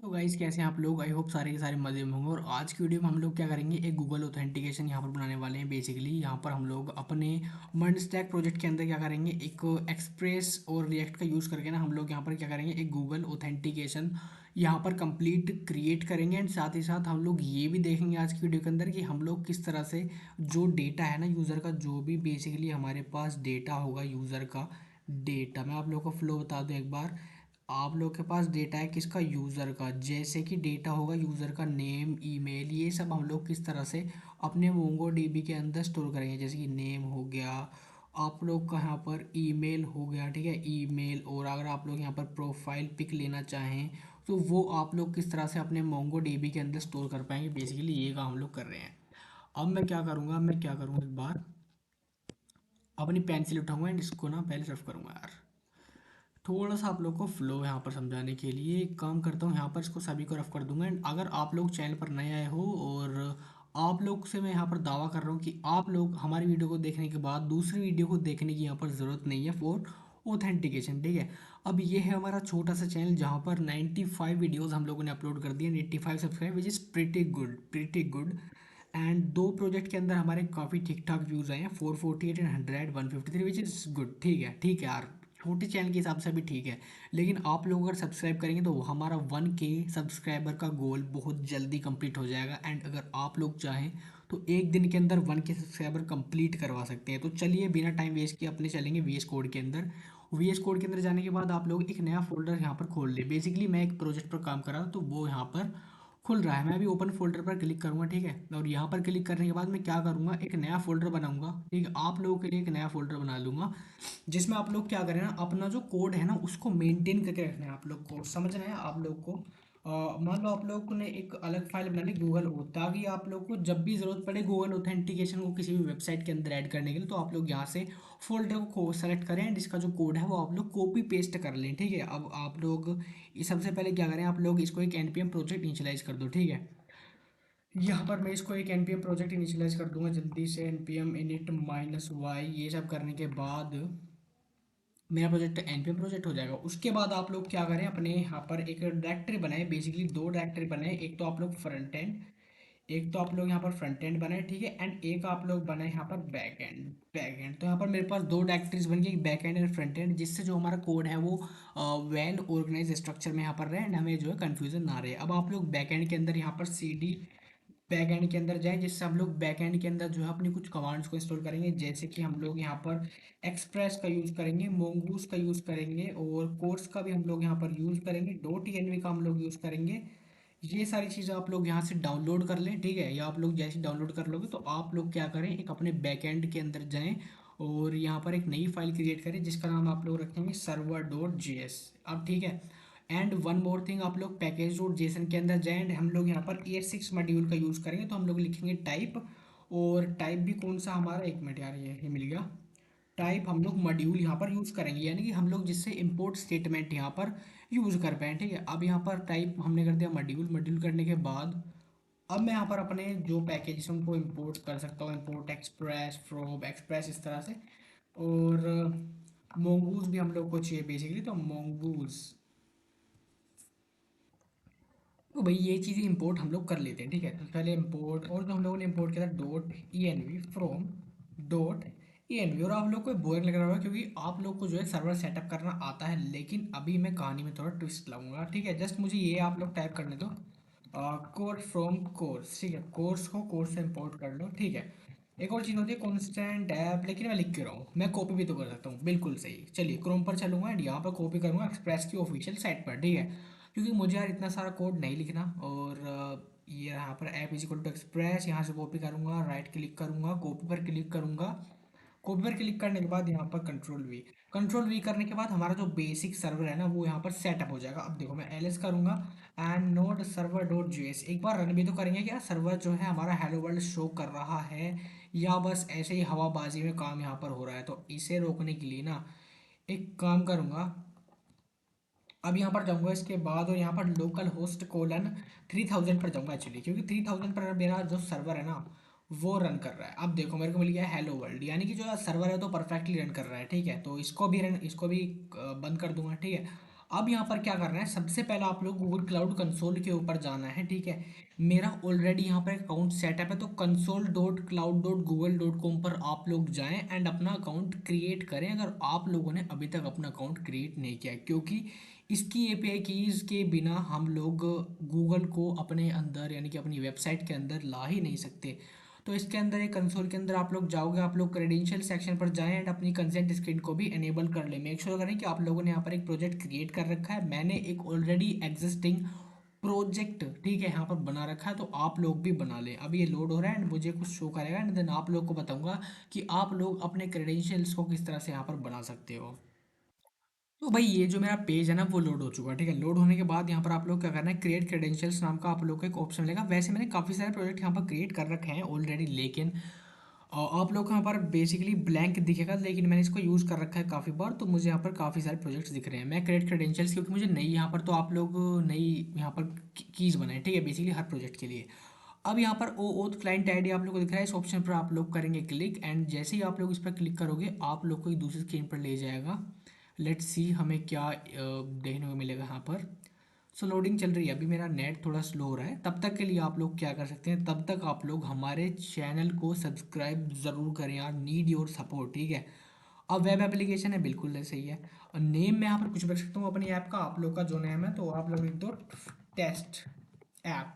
तो गाइस कैसे हैं आप लोग। आई होप सारे के सारे मजे में होंगे। और आज की वीडियो में हम लोग क्या करेंगे, एक गूगल ऑथेंटिकेशन यहाँ पर बनाने वाले हैं। बेसिकली यहाँ पर हम लोग अपने मर्ज स्टैक प्रोजेक्ट के अंदर क्या करेंगे, एक एक्सप्रेस और रिएक्ट का यूज़ करके ना हम लोग यहाँ पर क्या करेंगे, एक गूगल ऑथेंटिकेशन यहाँ पर कंप्लीट क्रिएट करेंगे। एंड साथ ही साथ हम लोग ये भी देखेंगे आज की वीडियो के अंदर कि हम लोग किस तरह से जो डेटा है ना यूज़र का, जो भी बेसिकली हमारे पास डेटा होगा यूज़र का डेटा, मैं आप लोग को फ्लो बता दूं एक बार। आप लोग के पास डेटा है किसका, यूज़र का। जैसे कि डेटा होगा यूज़र का, नेम, ईमेल, ये सब हम लोग किस तरह से अपने मोंगो डीबी के अंदर स्टोर करेंगे। जैसे कि नेम हो गया, आप लोग का यहाँ पर ईमेल हो गया, ठीक है, ईमेल। और अगर आप लोग यहाँ पर प्रोफाइल पिक लेना चाहें तो वो आप लोग किस तरह से अपने मोंगो डीबी के अंदर स्टोर कर पाएंगे। बेसिकली ये काम हम लोग कर रहे हैं। अब मैं क्या करूँगा एक बार अपनी पेंसिल उठाऊंगा एंड इसको ना पहले रफ करूंगा यार। थोड़ा सा आप लोग को फ्लो यहाँ पर समझाने के लिए एक काम करता हूँ, यहाँ पर इसको सभी को रफ कर दूंगा। एंड अगर आप लोग चैनल पर नए आए हो, और आप लोग से मैं यहाँ पर दावा कर रहा हूँ कि आप लोग हमारी वीडियो को देखने के बाद दूसरी वीडियो को देखने की यहाँ पर ज़रूरत नहीं है फॉर ऑथेंटिकेशन, ठीक है। अब ये है हमारा छोटा सा चैनल जहाँ पर 95 वीडियोस हम लोगों ने अपलोड कर दिए, 85 subscribe, which is pretty good, pretty good. And दो प्रोजेक्ट के अंदर हमारे काफ़ी ठीक ठाक व्यूज़ आए हैं, 448 एंड 100 153, विच इज़ गुड। ठीक है यार, छोटे चैनल के हिसाब से भी ठीक है। लेकिन आप लोग अगर सब्सक्राइब करेंगे तो हमारा 1K सब्सक्राइबर का गोल बहुत जल्दी कंप्लीट हो जाएगा। एंड अगर आप लोग चाहें तो एक दिन के अंदर 1K सब्सक्राइबर कंप्लीट करवा सकते हैं। तो चलिए बिना टाइम वेस्ट किए अपने चलेंगे वीएस कोड के अंदर। वीएस कोड के अंदर जाने के बाद आप लोग एक नया फोल्डर यहाँ पर खोल लें। बेसिकली मैं एक प्रोजेक्ट पर काम कर रहा था तो वो यहाँ पर खुल रहा है। मैं अभी ओपन फोल्डर पर क्लिक करूंगा, ठीक है। और यहाँ पर क्लिक करने के बाद मैं क्या करूँगा, एक नया फोल्डर बनाऊंगा, ठीक है। आप लोगों के लिए एक नया फोल्डर बना लूंगा जिसमें आप लोग क्या करें ना, अपना जो कोड है ना उसको मेंटेन करके रखना है। आप लोग को समझना है, आप लोग को मान लो आप लोग ने एक अलग फाइल बना ली गूगल हो, ताकि आप लोग को जब भी ज़रूरत पड़े गूगल ऑथेंटिकेशन को किसी भी वेबसाइट के अंदर ऐड करने के लिए, तो आप लोग यहाँ से फोल्डर को सेलेक्ट करें, जिसका जो कोड है वो आप लोग कॉपी पेस्ट कर लें, ठीक है। अब आप लोग सबसे पहले क्या करें, आप लोग इसको एक npm प्रोजेक्ट इनिशियलाइज कर दो, ठीक है। यहाँ पर मैं इसको एक npm प्रोजेक्ट इनिशियलाइज कर दूंगा जल्दी से, npm init -y। ये सब करने के बाद मेरा प्रोजेक्ट npm प्रोजेक्ट हो जाएगा। उसके बाद आप लोग क्या करें, अपने यहाँ पर एक डायरेक्टरी बनाए। बेसिकली दो डायरेक्टरी बनाए, एक तो आप लोग फ्रंट एंड, एक तो आप लोग यहाँ पर फ्रंट एंड बनाए, ठीक है। एंड एक आप लोग बनाए यहाँ पर बैक एंड। तो यहाँ पर मेरे पास दो डायरेक्टरीज बन गई, बैक एंड और फ्रंट एंड, जिससे जो हमारा कोड है वो वेल ऑर्गेनाइज स्ट्रक्चर में यहाँ पर रहे एंड हमें जो है कन्फ्यूजन ना रहे। अब आप लोग बैक एंड के अंदर यहाँ पर cd बैक एंड के अंदर जाएं, जिससे हम लोग बैक एंड के अंदर जो है अपनी कुछ कमांड्स को इंस्टॉल करेंगे। जैसे कि हम लोग यहाँ पर एक्सप्रेस का यूज़ करेंगे, मोंगूस का यूज़ करेंगे, और कोर्स का भी हम लोग यहाँ पर यूज़ करेंगे, डॉट env का हम लोग यूज़ करेंगे। ये सारी चीज़ें आप लोग यहाँ से डाउनलोड कर लें, ठीक है। या आप लोग जैसे डाउनलोड कर लोगे तो आप लोग क्या करें, एक अपने बैकएंड के अंदर जाएं और यहाँ पर एक नई फाइल क्रिएट करें जिसका नाम आप लोग रखेंगे server.js। अब ठीक है। एंड वन मोर थिंग, आप लोग पैकेज डॉट जेसन के अंदर जाएं एंड हम लोग यहाँ पर ES6 मॉड्यूल का यूज़ करेंगे। तो हम लोग लिखेंगे टाइप, और टाइप भी कौन सा हमारा, एक मिनट यार, ये मिल गया। टाइप हम लोग मॉड्यूल यहाँ पर यूज़ करेंगे, यानी कि हम लोग जिससे इंपोर्ट स्टेटमेंट यहाँ पर यूज़ कर पाएँ, ठीक है। अब यहाँ पर टाइप हमने कर दिया मॉड्यूल। मॉड्यूल करने के बाद अब मैं यहाँ पर अपने जो पैकेज उनको इंपोर्ट कर सकता हूँ, इंपोर्ट एक्सप्रेस, फ्रॉम एक्सप्रेस, इस तरह से। और मोंगूज भी हम लोग को चाहिए बेसिकली, तो मोंगूज, तो भाई ये चीज़ें इंपोर्ट हम लोग कर लेते हैं, ठीक है। तो पहले इंपोर्ट, और जो हम लोगों ने इंपोर्ट किया था dot env, from dot env। और आप लोग को बोरिंग लग रहा होगा क्योंकि आप लोग को जो है सर्वर सेटअप करना आता है, लेकिन अभी मैं कहानी में थोड़ा ट्विस्ट लाऊंगा, ठीक है। जस्ट मुझे ये आप लोग टाइप करने दो, कोड फ्रॉम कोर्स, ठीक है। कोर्स को कोर्स से इंपोर्ट कर लो, ठीक है। एक और चीज़ होती है कॉन्स्टेंट ऐप, लेकिन मैं लिख के रहा हूँ, मैं कॉपी भी तो कर सकता हूँ, बिल्कुल सही। चलिए क्रोम पर चलूंगा एंड यहाँ पर कॉपी करूंगा एक्सप्रेस की ऑफिशियल साइट पर, ठीक है। क्योंकि मुझे यार इतना सारा कोड नहीं लिखना। और ये यहाँ पर app is equal to express, यहाँ से कॉपी करूँगा, राइट क्लिक करूँगा, कॉपी पर क्लिक करूँगा। कॉपी पर क्लिक करने के बाद यहाँ पर कंट्रोल वी करने के बाद हमारा जो बेसिक सर्वर है ना वो यहाँ पर सेटअप हो जाएगा। अब देखो मैं एल एस करूँगा and node server dot JS, एक बार रन भी तो करेंगे क्या, सर्वर जो है हमारा हेलो वर्ल्ड शो कर रहा है या बस ऐसे ही हवाबाजी में काम यहाँ पर हो रहा है। तो इसे रोकने के लिए ना एक काम करूँगा, अब यहाँ पर जाऊँगा इसके बाद, और यहाँ पर लोकल होस्ट कोलन 3000 पर जाऊँगा एक्चुअली, क्योंकि 3000 पर मेरा जो सर्वर है ना वो रन कर रहा है। अब देखो मेरे को मिल गया हेलो वर्ल्ड, यानी कि जो सर्वर है तो परफेक्टली रन कर रहा है, ठीक है। तो इसको भी बंद कर दूंगा, ठीक है। अब यहाँ पर क्या करना है, सबसे पहले आप लोग गूगल क्लाउड कंसोल के ऊपर जाना है, ठीक है। मेरा ऑलरेडी यहाँ पर अकाउंट सेटअप है, तो console.cloud.google.com पर आप लोग जाएं एंड अपना अकाउंट क्रिएट करें, अगर आप लोगों ने अभी तक अपना अकाउंट क्रिएट नहीं किया है, क्योंकि इसकी एपीआई कीज़ के बिना हम लोग गूगल को अपने अंदर यानी कि अपनी वेबसाइट के अंदर ला ही नहीं सकते। तो इसके अंदर एक कंसोल के अंदर आप लोग जाओगे, आप लोग क्रेडेंशियल सेक्शन पर जाएं एंड अपनी कंसेंट स्क्रीन को भी एनेबल कर लें। मेक श्योर करें कि आप लोगों ने यहाँ पर एक प्रोजेक्ट क्रिएट कर रखा है। मैंने एक ऑलरेडी एग्जिस्टिंग प्रोजेक्ट, ठीक है, यहाँ पर बना रखा है, तो आप लोग भी बना लें। अभी ये लोड हो रहा है एंड मुझे कुछ शो करेगा एंड देन आप लोग को बताऊंगा कि आप लोग अपने क्रेडेंशियल्स को किस तरह से यहाँ पर बना सकते हो। तो भाई ये जो मेरा पेज है ना वो लोड हो चुका है, ठीक है। लोड होने के बाद यहाँ पर आप लोग क्या करना है, क्रिएट क्रेडेंशियल्स नाम का आप लोग को एक ऑप्शन मिलेगा। वैसे मैंने काफ़ी सारे प्रोजेक्ट यहाँ पर क्रिएट कर रखे हैं ऑलरेडी, लेकिन आप लोग को यहाँ पर बेसिकली ब्लैंक दिखेगा, लेकिन मैंने इसको यूज़ कर रखा है काफ़ी बार, तो मुझे यहाँ पर काफ़ी सारे प्रोजेक्ट्स दिख रहे हैं। मैं क्रिएट क्रेडेंशियल्स क्योंकि मुझे नई यहाँ पर, तो आप लोग नई यहाँ पर कीज़ बनाए, ठीक है, बेसिकली हर प्रोजेक्ट के लिए। अब यहाँ पर ओ ओथ क्लाइंट आईडी आप लोग को दिख रहा है, इस ऑप्शन पर आप लोग करेंगे क्लिक एंड जैसे ही आप लोग इस पर क्लिक करोगे आप लोग को एक दूसरी स्क्रीन पर ले जाएगा। लेट्स सी हमें क्या देखने को मिलेगा यहाँ पर। सो लोडिंग चल रही है, अभी मेरा नेट थोड़ा स्लो हो रहा है। तब तक के लिए आप लोग क्या कर सकते हैं, तब तक आप लोग हमारे चैनल को सब्सक्राइब ज़रूर करें यार, नीड योर सपोर्ट, ठीक है। अब वेब एप्लीकेशन है, बिल्कुल सही है। और नेम मैं यहाँ पर कुछ भी रख सकता हूँ अपनी ऐप का, आप लोग का जो नेम है तो आप लोग लिख दो टेस्ट ऐप।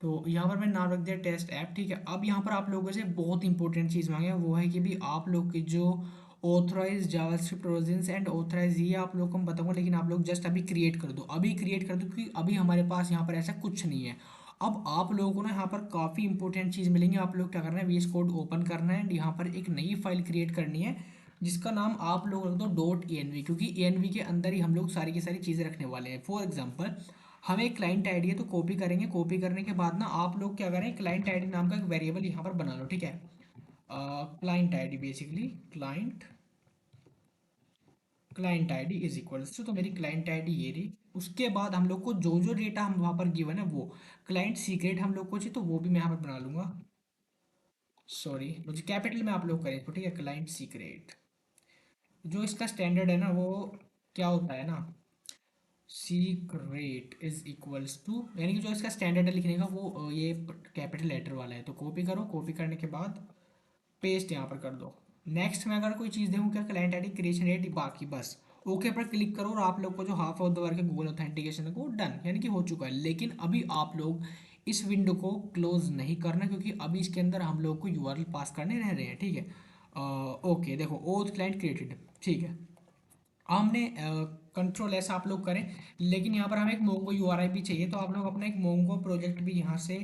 तो यहाँ पर मैंने नाम रख दिया टेस्ट ऐप, ठीक है। अब यहाँ पर आप लोगों से बहुत इंपॉर्टेंट चीज़ मांगे, वो है कि भी आप लोग की जो authorise JavaScript versions and authorise, ये आप लोग को मैं बताऊंगा, लेकिन आप लोग जस्ट अभी क्रिएट कर दो, अभी क्रिएट कर दो, क्योंकि अभी हमारे पास यहाँ पर ऐसा कुछ नहीं है। अब आप लोगों को ना यहाँ पर काफ़ी इंपॉर्टेंट चीज़ मिलेंगी। आप लोग क्या करना है, वीएस कोड ओपन करना है एंड यहाँ पर एक नई फाइल क्रिएट करनी है, जिसका नाम आप लोग रख दो डॉट ई एन वी, क्योंकि ई एन वी के अंदर ही हम लोग सारी की सारी चीज़ें रखने वाले हैं। फॉर एग्जाम्पल हमें एक क्लाइंट आईडी है, तो कॉपी करेंगे, कॉपी करने के बाद ना आप लोग क्या करें, क्लाइंट आईडी नाम का एक वेरिएबल यहाँ पर बना लो, ठीक है। Client ID basically client ID is equals to, तो मेरी क्लाइंट आईडी ये रही। उसके बाद हम लोग को जो जो डेटा हम वहाँ पर गिवन है वो क्लाइंट सीक्रेट हम लोग को चाहिए, तो वो भी मैं यहाँ पर बना लूंगा। सॉरी, मुझे कैपिटल में आप लोग करें तो, ठीक है, क्लाइंट सीक्रेट। जो इसका स्टैंडर्ड है ना वो क्या होता है ना, सीक्रेट इज इक्वल्स टू, यानी कि जो इसका स्टैंडर्ड है लिखने का वो ये कैपिटल लेटर वाला है। तो कॉपी करो, कॉपी करने के बाद पेस्ट यहाँ पर कर दो। नेक्स्ट में अगर कोई चीज़ देखूँ क्या, क्लाइंट आईडी क्रिएशन रेट बाकी, बस ओके पर क्लिक करो और आप लोग को जो हाफ ऑफ द वर्क है गूगल ऑथेंटिकेशन है वो डन, यानी कि हो चुका है। लेकिन अभी आप लोग इस विंडो को क्लोज नहीं करना, क्योंकि अभी इसके अंदर हम लोग को यूआरएल पास करने रह रहे हैं, ठीक है। ओके देखो, ओथ क्लाइंट क्रिएटेड, ठीक है। हमने कंट्रोल ऐसा आप लोग करें, लेकिन यहाँ पर हमें एक मोंगो यूआरआई भी चाहिए, तो आप लोग अपना एक मोंगो प्रोजेक्ट भी यहाँ से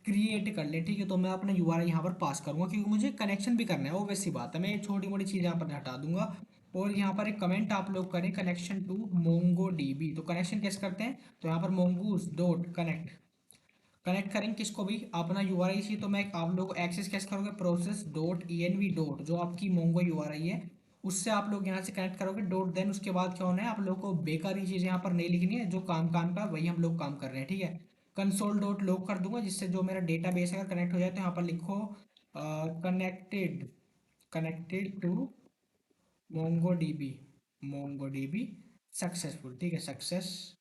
क्रिएट कर ले, ठीक है। तो मैं अपना यूआरआई यहाँ पर पास करूँगा, क्योंकि मुझे कनेक्शन भी करना है, वो वैसी बात है, मैं ये छोटी मोटी चीज़ यहाँ पर हटा दूंगा। और यहाँ पर एक कमेंट आप लोग करें, कनेक्शन टू मोंगो डीबी। तो कनेक्शन कैसे करते हैं, तो यहाँ पर मोंगूस डॉट कनेक्ट, कनेक्ट करेंगे किसको भी, अपना यूआरआई चाहिए, तो मैं आप लोग एक्सेस कैसे करोगे, process dot E N V dot, जो आपकी मोंगो यूआरआई है उससे आप लोग यहाँ से कनेक्ट करोगे डॉट, देन उसके बाद क्या होना है, आप लोग को बेकार ही चीज़ यहाँ पर नहीं लिखनी है, जो काम काम का वही हम लोग काम कर रहे हैं, ठीक है। कंसोल डॉट लॉग कर दूंगा, जिससे जो मेरा डेटा बेस अगर कनेक्ट हो जाए तो यहाँ पर लिखो connected, connected to Mongo DB, Mongo DB successful, ठीक है, सक्सेसफुल।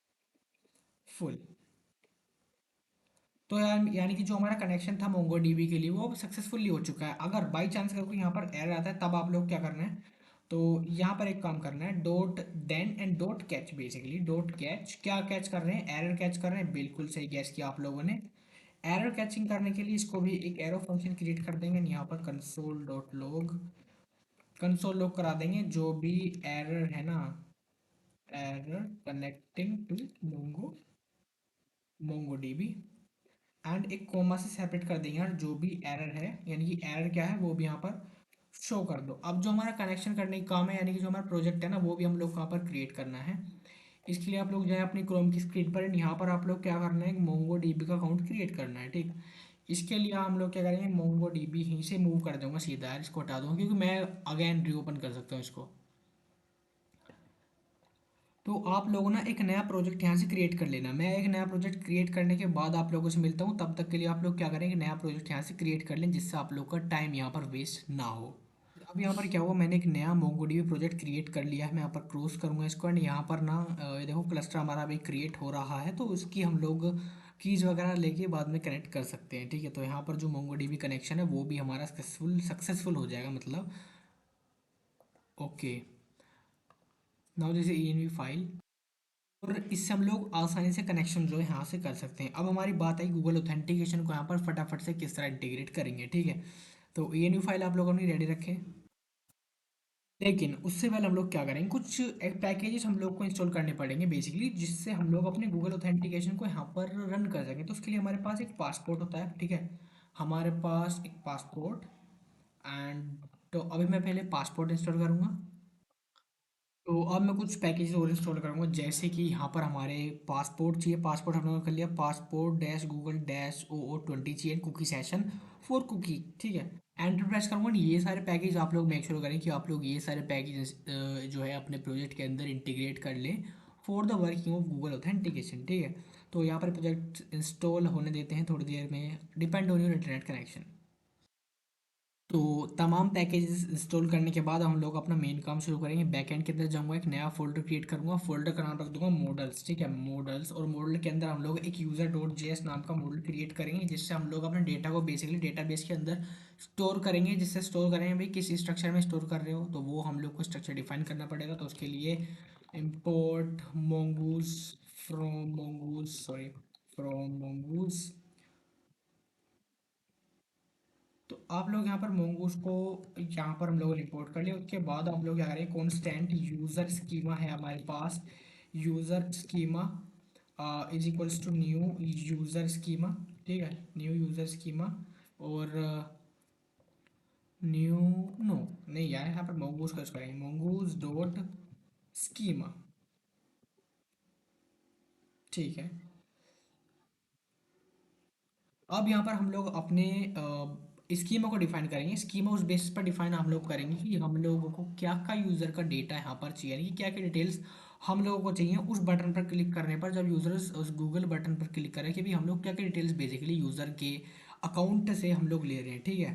तो यार यानी कि जो हमारा कनेक्शन था मोंगो डीबी के लिए वो सक्सेसफुली हो चुका है। अगर बाई चांस अगर कोई यहाँ पर एरर आता है तब आप लोग क्या करना है, तो यहाँ पर एक काम करना है, dot then and dot catch, basically dot catch, क्या कैच कर रहे हैं, एरर कैच कर रहे हैं, बिल्कुल सही कैच किया आप लोगों ने। एरर कैचिंग करने के लिए इसको भी एक एरो फंक्शन क्रिएट कर देंगे, यहाँ पर console dot log, console log करा देंगे जो भी एरर है ना, error connecting to Mongo, Mongo DB, and एक कोमा से सेपरेट कर देंगे यार जो भी एरर है, यानी कि एरर क्या है वो भी यहाँ पर शो कर दो। अब जो हमारा कनेक्शन करने का काम है, यानी कि जो हमारा प्रोजेक्ट है ना वो भी हम लोग को यहाँ पर क्रिएट करना है। इसके लिए आप लोग जाए अपनी क्रोम की स्क्रीन पर, यहाँ पर आप लोग क्या करना है, मोंगो डीबी का अकाउंट क्रिएट करना है, ठीक। इसके लिए हम लोग क्या करेंगे, मोंगो डीबी यहीं से मूव कर दूंगा सीधा यार, इसको हटा दूंगा क्योंकि मैं अगेन रीओपन कर सकता हूँ इसको। तो आप लोगों ना एक नया प्रोजेक्ट यहाँ से क्रिएट कर लेना, मैं एक नया प्रोजेक्ट क्रिएट करने के बाद आप लोगों से मिलता हूँ। तब तक के लिए आप लोग क्या करेंगे, नया प्रोजेक्ट यहाँ से क्रिएट कर लें, जिससे आप लोग का टाइम यहाँ पर वेस्ट ना हो। अब यहाँ पर क्या हुआ, मैंने एक नया मोंगोडीबी प्रोजेक्ट क्रिएट कर लिया है। मैं यहाँ पर क्लोज करूँगा इसको एंड यहाँ पर ना ये देखो क्लस्टर हमारा अभी क्रिएट हो रहा है, तो उसकी हम लोग कीज वगैरह लेके बाद में कनेक्ट कर सकते हैं। ठीक है, तो यहाँ पर जो मोंगोडीबी कनेक्शन है वो भी हमारा सक्सेसफुल हो जाएगा मतलब। Okay, now this ENV file, और इससे हम लोग आसानी से कनेक्शन जो है यहाँ से कर सकते हैं। अब हमारी बात आई गूगल ऑथेंटिकेशन को यहाँ पर फटाफट से किस तरह इंटीग्रेट करेंगे। ठीक है, तो ENV फाइल आप लोगों ने रेडी रखें, लेकिन उससे पहले हम लोग क्या करेंगे, कुछ एक पैकेजेस हम लोग को इंस्टॉल करने पड़ेंगे बेसिकली, जिससे हम लोग अपने गूगल ऑथेंटिकेशन को यहाँ पर रन कर सकें। तो उसके लिए हमारे पास एक पासपोर्ट होता है। ठीक है, हमारे पास एक पासपोर्ट एंड, तो अभी मैं पहले पासपोर्ट इंस्टॉल करूँगा। तो अब मैं कुछ पैकेज और इंस्टॉल करूँगा, जैसे कि यहाँ पर हमारे पासपोर्ट चाहिए, पासपोर्ट हम लोगों ने कर लिया, passport dash Google dash OO20 चाहिए, कुकी सेशन फॉर कुकी। ठीक है, एंटर प्रेस करूँगा। ये सारे पैकेज आप लोग मेक श्योर करें कि आप लोग ये सारे पैकेज जो है अपने प्रोजेक्ट के अंदर इंटीग्रेट कर लें for the working of Google authentication. ठीक है, तो यहाँ पर प्रोजेक्ट इंस्टॉल होने देते हैं थोड़ी देर में, depend on your internet connection. तो तमाम पैकेजेस इंस्टॉल करने के बाद हम लोग अपना मेन काम शुरू करेंगे। बैकएंड के अंदर जाऊंगा, एक नया फोल्डर क्रिएट करूंगा, फोल्डर का नाम रख दूंगा मॉडल्स। ठीक है, मॉडल्स, और मॉडल के अंदर हम लोग एक user.js नाम का मॉडल क्रिएट करेंगे, जिससे हम लोग अपने डेटा को बेसिकली डेटाबेस के अंदर स्टोर करेंगे। जिससे स्टोर करेंगे भाई किस स्ट्रक्चर में स्टोर कर रहे हो, तो वो हम लोग को स्ट्रक्चर डिफाइन करना पड़ेगा। तो उसके लिए import mongoose from mongoose, sorry, from mongoose। तो आप लोग यहाँ पर मोंगूस को यहाँ पर हम लोग रिपोर्ट कर लिया। उसके बाद हम लोग क्या करें, कॉन्स्टेंट यूज़र स्कीमा है हमारे पास, user schema is equals to new user schema. ठीक है, न्यू यूज़र स्कीमा, और न्यू, नो नहीं यार, यहाँ पर मोंगूस का यूज़ करेंगे, मोंगूस डॉट स्कीमा। ठीक है, अब यहाँ पर हम लोग अपने स्कीमा को डिफाइन करेंगे। स्कीमा उस बेसिस पर डिफाइन हम लोग करेंगे कि हम लोगों को क्या क्या यूज़र का डेटा यहाँ पर चाहिए, यानी कि क्या क्या डिटेल्स हम लोगों को चाहिए उस बटन पर क्लिक करने पर। जब यूज़र्स उस गूगल बटन पर क्लिक करें कि भाई हम लोग क्या क्या डिटेल्स बेसिकली यूज़र के अकाउंट से हम लोग ले रहे हैं। ठीक है,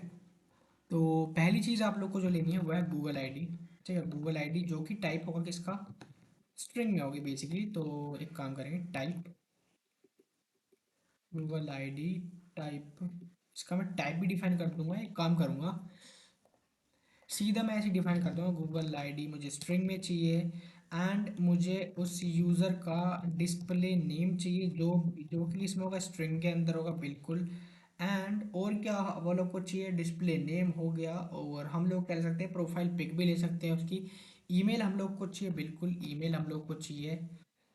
तो पहली चीज़ आप लोग को जो लेनी है वो है गूगल आईडी। ठीक है, गूगल आईडी जो कि टाइप होगा किसका, स्ट्रिंग में होगी बेसिकली। तो एक काम करेंगे, टाइप गूगल आईडी टाइप, इसका मैं टाइप भी डिफाइन कर दूंगा। एक काम करूंगा, सीधा मैं ऐसे डिफाइन कर दूंगा, गूगल आईडी मुझे स्ट्रिंग में चाहिए एंड मुझे उस यूज़र का डिस्प्ले नेम चाहिए, जो जो कि इसमें होगा, स्ट्रिंग के अंदर होगा बिल्कुल। एंड और क्या वो लोग को चाहिए, डिस्प्ले नेम हो गया, और हम लोग कह सकते हैं प्रोफाइल पिक भी ले सकते हैं उसकी। ईमेल हम लोग को चाहिए, बिल्कुल ईमेल हम लोग को चाहिए।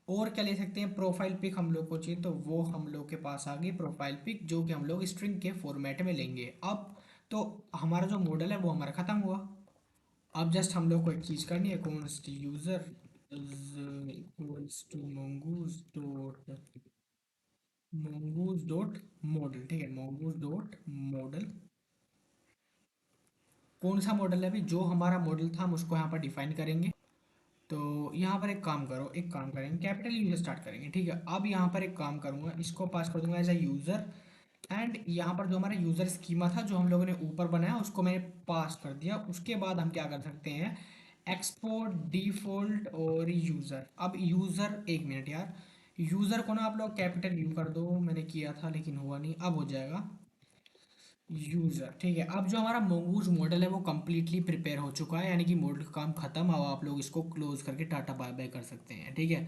और क्या ले सकते हैं, प्रोफाइल पिक हम लोग को चाहिए, तो वो हम लोग के पास आ गई प्रोफाइल पिक, जो कि हम लोग स्ट्रिंग के फॉर्मेट में लेंगे। अब तो हमारा जो मॉडल है वो हमारा ख़त्म हुआ। अब जस्ट हम लोग को एक चीज़ करनी है, const user equals to mongoose dot model. ठीक है, mongoose डॉट मॉडल, कौन सा मॉडल है अभी, जो हमारा मॉडल था हम उसको यहाँ पर डिफाइन करेंगे। तो यहाँ पर एक काम करो, एक काम करेंगे, कैपिटल यूजर स्टार्ट करेंगे। ठीक है, अब यहाँ पर एक काम करूँगा, इसको पास कर दूंगा एज अ यूज़र। एंड यहाँ पर जो हमारा यूज़र स्कीमा था जो हम लोगों ने ऊपर बनाया उसको मैंने पास कर दिया। उसके बाद हम क्या कर सकते हैं, एक्सपोर्ट डिफॉल्ट और यूज़र। अब यूज़र, एक मिनट यार, यूज़र को ना आप लोग कैपिटल यू कर दो, मैंने किया था लेकिन हुआ नहीं, अब हो जाएगा यूज़र। ठीक है, अब जो हमारा मोंगूज मॉडल है वो कम्प्लीटली प्रिपेयर हो चुका है, यानी कि मॉडल का काम खत्म। अब आप लोग इसको क्लोज करके टाटा बाय बाय कर सकते हैं। ठीक है,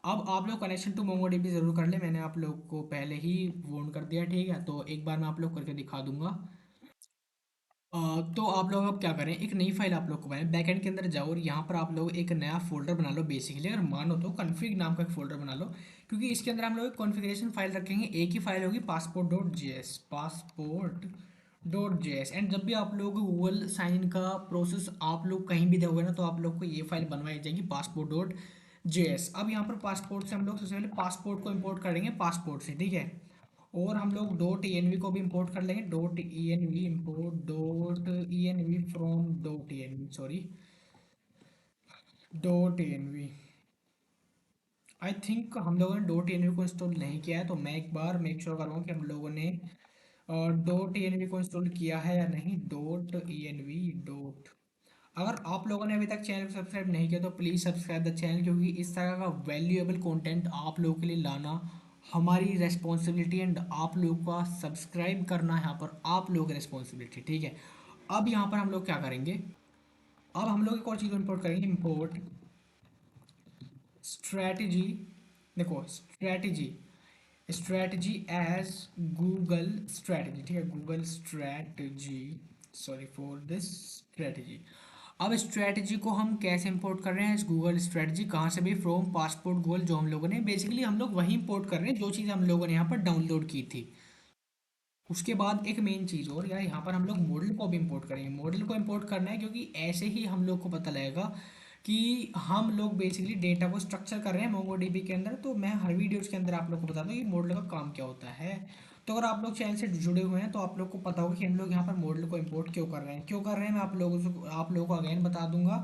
अब आप लोग कनेक्शन टू मोंगोडीबी ज़रूर कर ले, मैंने आप लोग को पहले ही वार्न कर दिया। ठीक है, तो एक बार मैं आप लोग करके दिखा दूंगा। अ, तो आप लोग अब क्या करें, एक नई फाइल आप लोग को बनाए, बैकएंड के अंदर जाओ और यहाँ पर आप लोग एक नया फोल्डर बना लो। बेसिकली अगर मानो तो कॉन्फ़िग नाम का एक फोल्डर बना लो, क्योंकि इसके अंदर हम लोग कॉन्फ़िगरेशन फाइल रखेंगे। एक ही फाइल होगी, पासपोर्ट.js, पासपोर्ट.js। एंड जब भी आप लोग गूगल साइन इन का प्रोसेस आप लोग कहीं भी दोगे ना, तो आप लोग को ये फाइल बनवाई जाएगी, पासपोर्ट.js। अब यहाँ पर पासपोर्ट से हम लोग सबसे पहले पासपोर्ट को इम्पोर्ट करेंगे, पासपोर्ट से। ठीक है, और हम लोग डॉट ENV को भी इंपोर्ट कर लेंगे, dot ENV import dot ENV from dot ENV, sorry, dot ENV। I think हम लोगों ने डॉट ENV को इंस्टॉल नहीं किया है, तो मैं एक बार मेक श्योर करूँगा कि हम लोगों ने डॉट ENV को इंस्टॉल किया है या नहीं। डॉट ENV डॉट अगर आप लोगों ने अभी तक चैनल को सब्सक्राइब नहीं किया तो प्लीज़ सब्सक्राइब द चैनल, क्योंकि इस तरह का वैल्यूएबल कंटेंट आप लोगों के लिए लाना हमारी रेस्पॉन्सिबिलिटी, एंड आप लोगों का सब्सक्राइब करना यहाँ पर आप लोगों की रिस्पॉन्सिबिलिटी, ठीक है। अब यहाँ पर हम लोग क्या करेंगे, अब हम लोग एक और चीज़ इंपोर्ट करेंगे, इंपोर्ट स्ट्रैटेजी। देखो strategy, strategy as Google strategy, ठीक है, Google strategy, sorry for this strategy. अब स्ट्रैटेजी को हम कैसे इंपोर्ट कर रहे हैं, इस गूगल स्ट्रैटेजी कहाँ से भी, फ्रॉम पासपोर्ट गूगल, जो हम लोगों ने बेसिकली हम लोग वही इंपोर्ट कर रहे हैं जो चीज़ हम लोगों ने यहाँ पर डाउनलोड की थी। उसके बाद एक मेन चीज़ और यार, यहाँ पर हम लोग मॉडल को भी इंपोर्ट करेंगे। मॉडल को इंपोर्ट करना है क्योंकि ऐसे ही हम लोग को पता लगेगा कि हम लोग बेसिकली डेटा को स्ट्रक्चर कर रहे हैं मोंगोडीबी के अंदर। तो मैं हर वीडियोज़ के अंदर आप लोग को बताता हूँ कि मॉडल का काम क्या होता है। तो अगर आप लोग चैनल से जुड़े हुए हैं तो आप लोग को पता होगा कि हम लोग यहाँ पर मॉडल को इंपोर्ट क्यों कर रहे हैं, क्यों कर रहे हैं, मैं आप लोगों को अगेन बता दूंगा।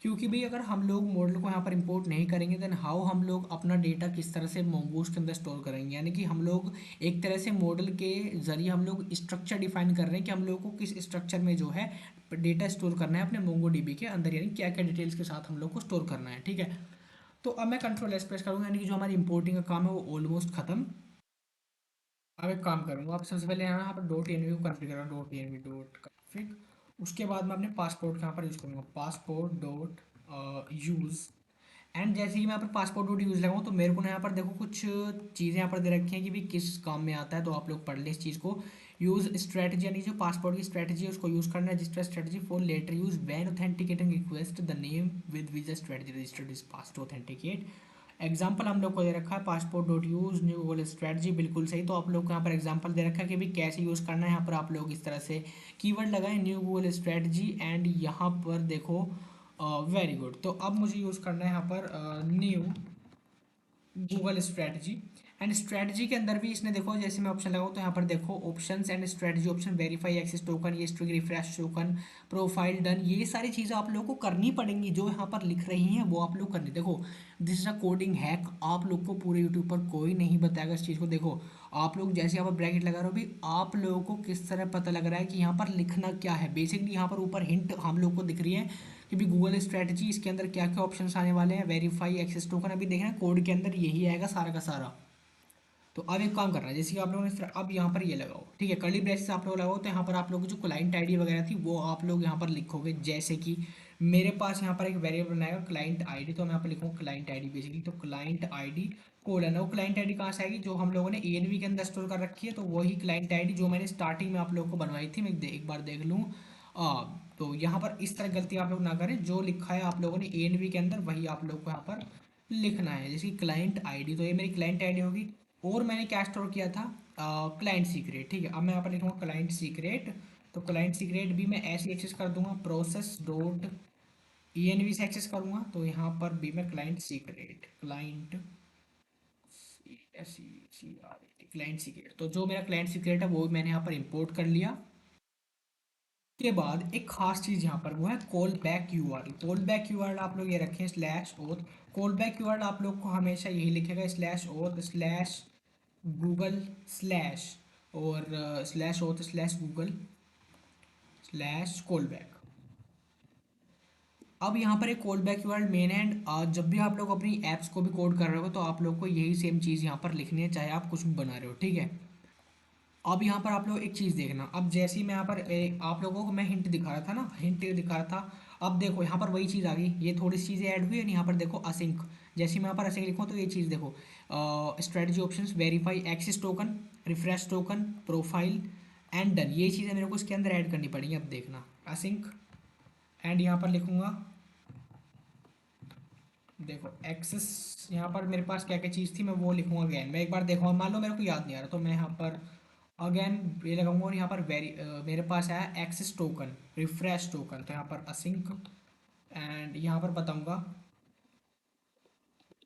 क्योंकि भाई अगर हम लोग मॉडल को यहाँ पर इंपोर्ट नहीं करेंगे देन हाउ हम लोग अपना डेटा किस तरह से मोंगोज के अंदर स्टोर करेंगे। यानी कि हम लोग एक तरह से मॉडल के जरिए हम लोग स्ट्रक्चर डिफाइन कर रहे हैं कि हम लोग को किस स्ट्रक्चर में जो है डेटा स्टोर करना है अपने मोंगो डीबी के अंदर, यानी क्या क्या डिटेल्स के साथ हम लोग को स्टोर करना है, ठीक है। तो अब मैं कंट्रोल एस प्रेस करूँगा, यानी कि जो हमारी इंपोर्टिंग का काम है वो ऑलमोस्ट खत्म। अब एक काम करूँगा, अब सबसे पहले यहाँ पर डॉट एन वी को कन्फिग करूँगा, dot N V dot config. उसके बाद मैं अपने पासपोर्ट का यहाँ पर यूज़ करूँगा, पासपोर्ट डॉट यूज़। एंड जैसे ही मैं यहाँ पर पासपोर्ट डॉट यूज़ लगाऊँ तो मेरे को ना यहाँ पर देखो कुछ चीज़ें यहाँ पर दे रखी हैं कि भाई किस काम में आता है, तो आप लोग पढ़ लें इस चीज़ को। यूज़ स्ट्रेटजी, यानी जो पासपोर्ट की स्ट्रेटजी है उसको यूज़ करना है, register strategy for later use when authenticating request the name with which strategy registered is pass to authenticate. Example हम लोग को दे रखा है passport dot use new Google strategy, बिल्कुल सही। तो आप लोग को यहाँ पर एग्जाम्पल दे रखा है कि भाई कैसे यूज़ करना है। यहाँ पर आप लोग इस तरह से कीवर्ड लगाएं न्यू गूगल स्ट्रेटजी, एंड यहाँ पर देखो वेरी गुड। तो अब मुझे यूज़ करना है यहाँ पर new Google strategy. And strategy के अंदर भी इसने देखो जैसे मैं ऑप्शन लगाऊँ तो यहाँ पर देखो options and strategy option, verify access token, ये string refresh token, profile done, ये सारी चीज़ें आप लोगों को करनी पड़ेंगी जो यहाँ पर लिख रही हैं वो आप लोग करनी। देखो this is a coding hack, आप लोग को पूरे यूट्यूब पर कोई नहीं बताएगा इस चीज़ को। देखो आप लोग जैसे यहाँ पर ब्रैकेट लगा रहे हो भी, आप लोगों को किस तरह पता लग रहा है कि यहाँ पर लिखना क्या है। बेसिकली यहाँ पर ऊपर हिंट हम लोग को दिख रही है कि भी गूगल स्ट्रेटजी, इसके अंदर क्या क्या ऑप्शन आने वाले हैं, वेरीफाई एक्सेस टोकन, अभी देखना कोड के अंदर यही आएगा सारा का सारा। तो अब एक काम करना है, जैसे कि आप लोगों ने अब यहाँ पर ये लगाओ, ठीक है, कर्ली ब्रेस से आप लोग लगाओ, तो यहाँ पर आप लोगों की जो क्लाइंट आईडी वगैरह थी वो आप लोग यहाँ पर लिखोगे। जैसे कि मेरे पास यहाँ पर एक वेरिएबल बनाएगा क्लाइंट आईडी, तो मैं यहाँ पर लिखूँगा क्लाइंट आईडी बेसिकली। तो क्लाइंट आईडी कोलन, वो क्लाइंट आईडी कहाँ से आएगी, जो हम लोगों ने एएनवी के अंदर स्टोर कर रखी है, तो वही क्लाइंट आईडी जो मैंने स्टार्टिंग में आप लोगों को बनवाई थी। मैं एक बार देख लूँ। तो यहाँ पर इस तरह गलती आप लोग ना करें, जो लिखा है आप लोगों ने एएनवी के अंदर वही आप लोग को यहाँ पर लिखना है। जैसे कि क्लाइंट आईडी, तो ये मेरी क्लाइंट आईडी होगी। और मैंने क्या स्टोर किया था, क्लाइंट सीक्रेट, ठीक है। अब मैं यहाँ पर लिखूँगा क्लाइंट सीक्रेट। तो क्लाइंट सीक्रेट भी मैं ऐसे एक्सेस कर दूंगा, process dot E N V से एक्सेस करूँगा। तो यहाँ पर भी मैं client secret, client client secret, तो जो मेरा क्लाइंट सीक्रेट है वो मैंने यहाँ पर इंपोर्ट कर लिया। के बाद एक खास चीज़ यहाँ पर वो है call back URL. Call back URL आप लोग ये रखें slash auth. Call back URL आप लोग को हमेशा यही लिखेगा slash auth slash Google slash, और slash auth slash Google slash call back. अब यहाँ पर एक कॉल बैक यूआरएल मेन है, एंड जब भी आप लोग अपनी एप्स को भी कोड कर रहे हो तो आप लोग को यही सेम चीज़ यहाँ पर लिखनी है, चाहे आप कुछ भी बना रहे हो, ठीक है। अब यहाँ पर आप लोग एक चीज़ देखना, अब जैसे ही मैं यहाँ पर आप लोगों को मैं हिंट दिखा रहा था ना, हिंट दिखा रहा था। अब देखो यहाँ पर वही चीज़ आ गई, ये थोड़ी सी चीज़ें ऐड हुई है, यहाँ पर देखो असिंक। जैसे मैं यहाँ पर असिंक लिखूँ तो ये चीज़ देखो, strategy options, verify access token, refresh token, profile and done, ये चीज़ें मेरे को इसके अंदर ऐड करनी पड़ेंगी। अब देखना असिंक, एंड यहाँ पर लिखूँगा देखो एक्सेस, यहाँ पर मेरे पास क्या क्या चीज़ थी मैं वो लिखूँगा अगैन। मैं एक बार देखूँगा, मान लो मेरे को याद नहीं आ रहा तो मैं यहाँ पर अगेन ये लगाऊंगा, और यहाँ पर मेरे पास आया एक्सेस टोकन, रिफ्रेश टोकन, तो यहाँ पर असिंक, एंड यहाँ पर बताऊंगा,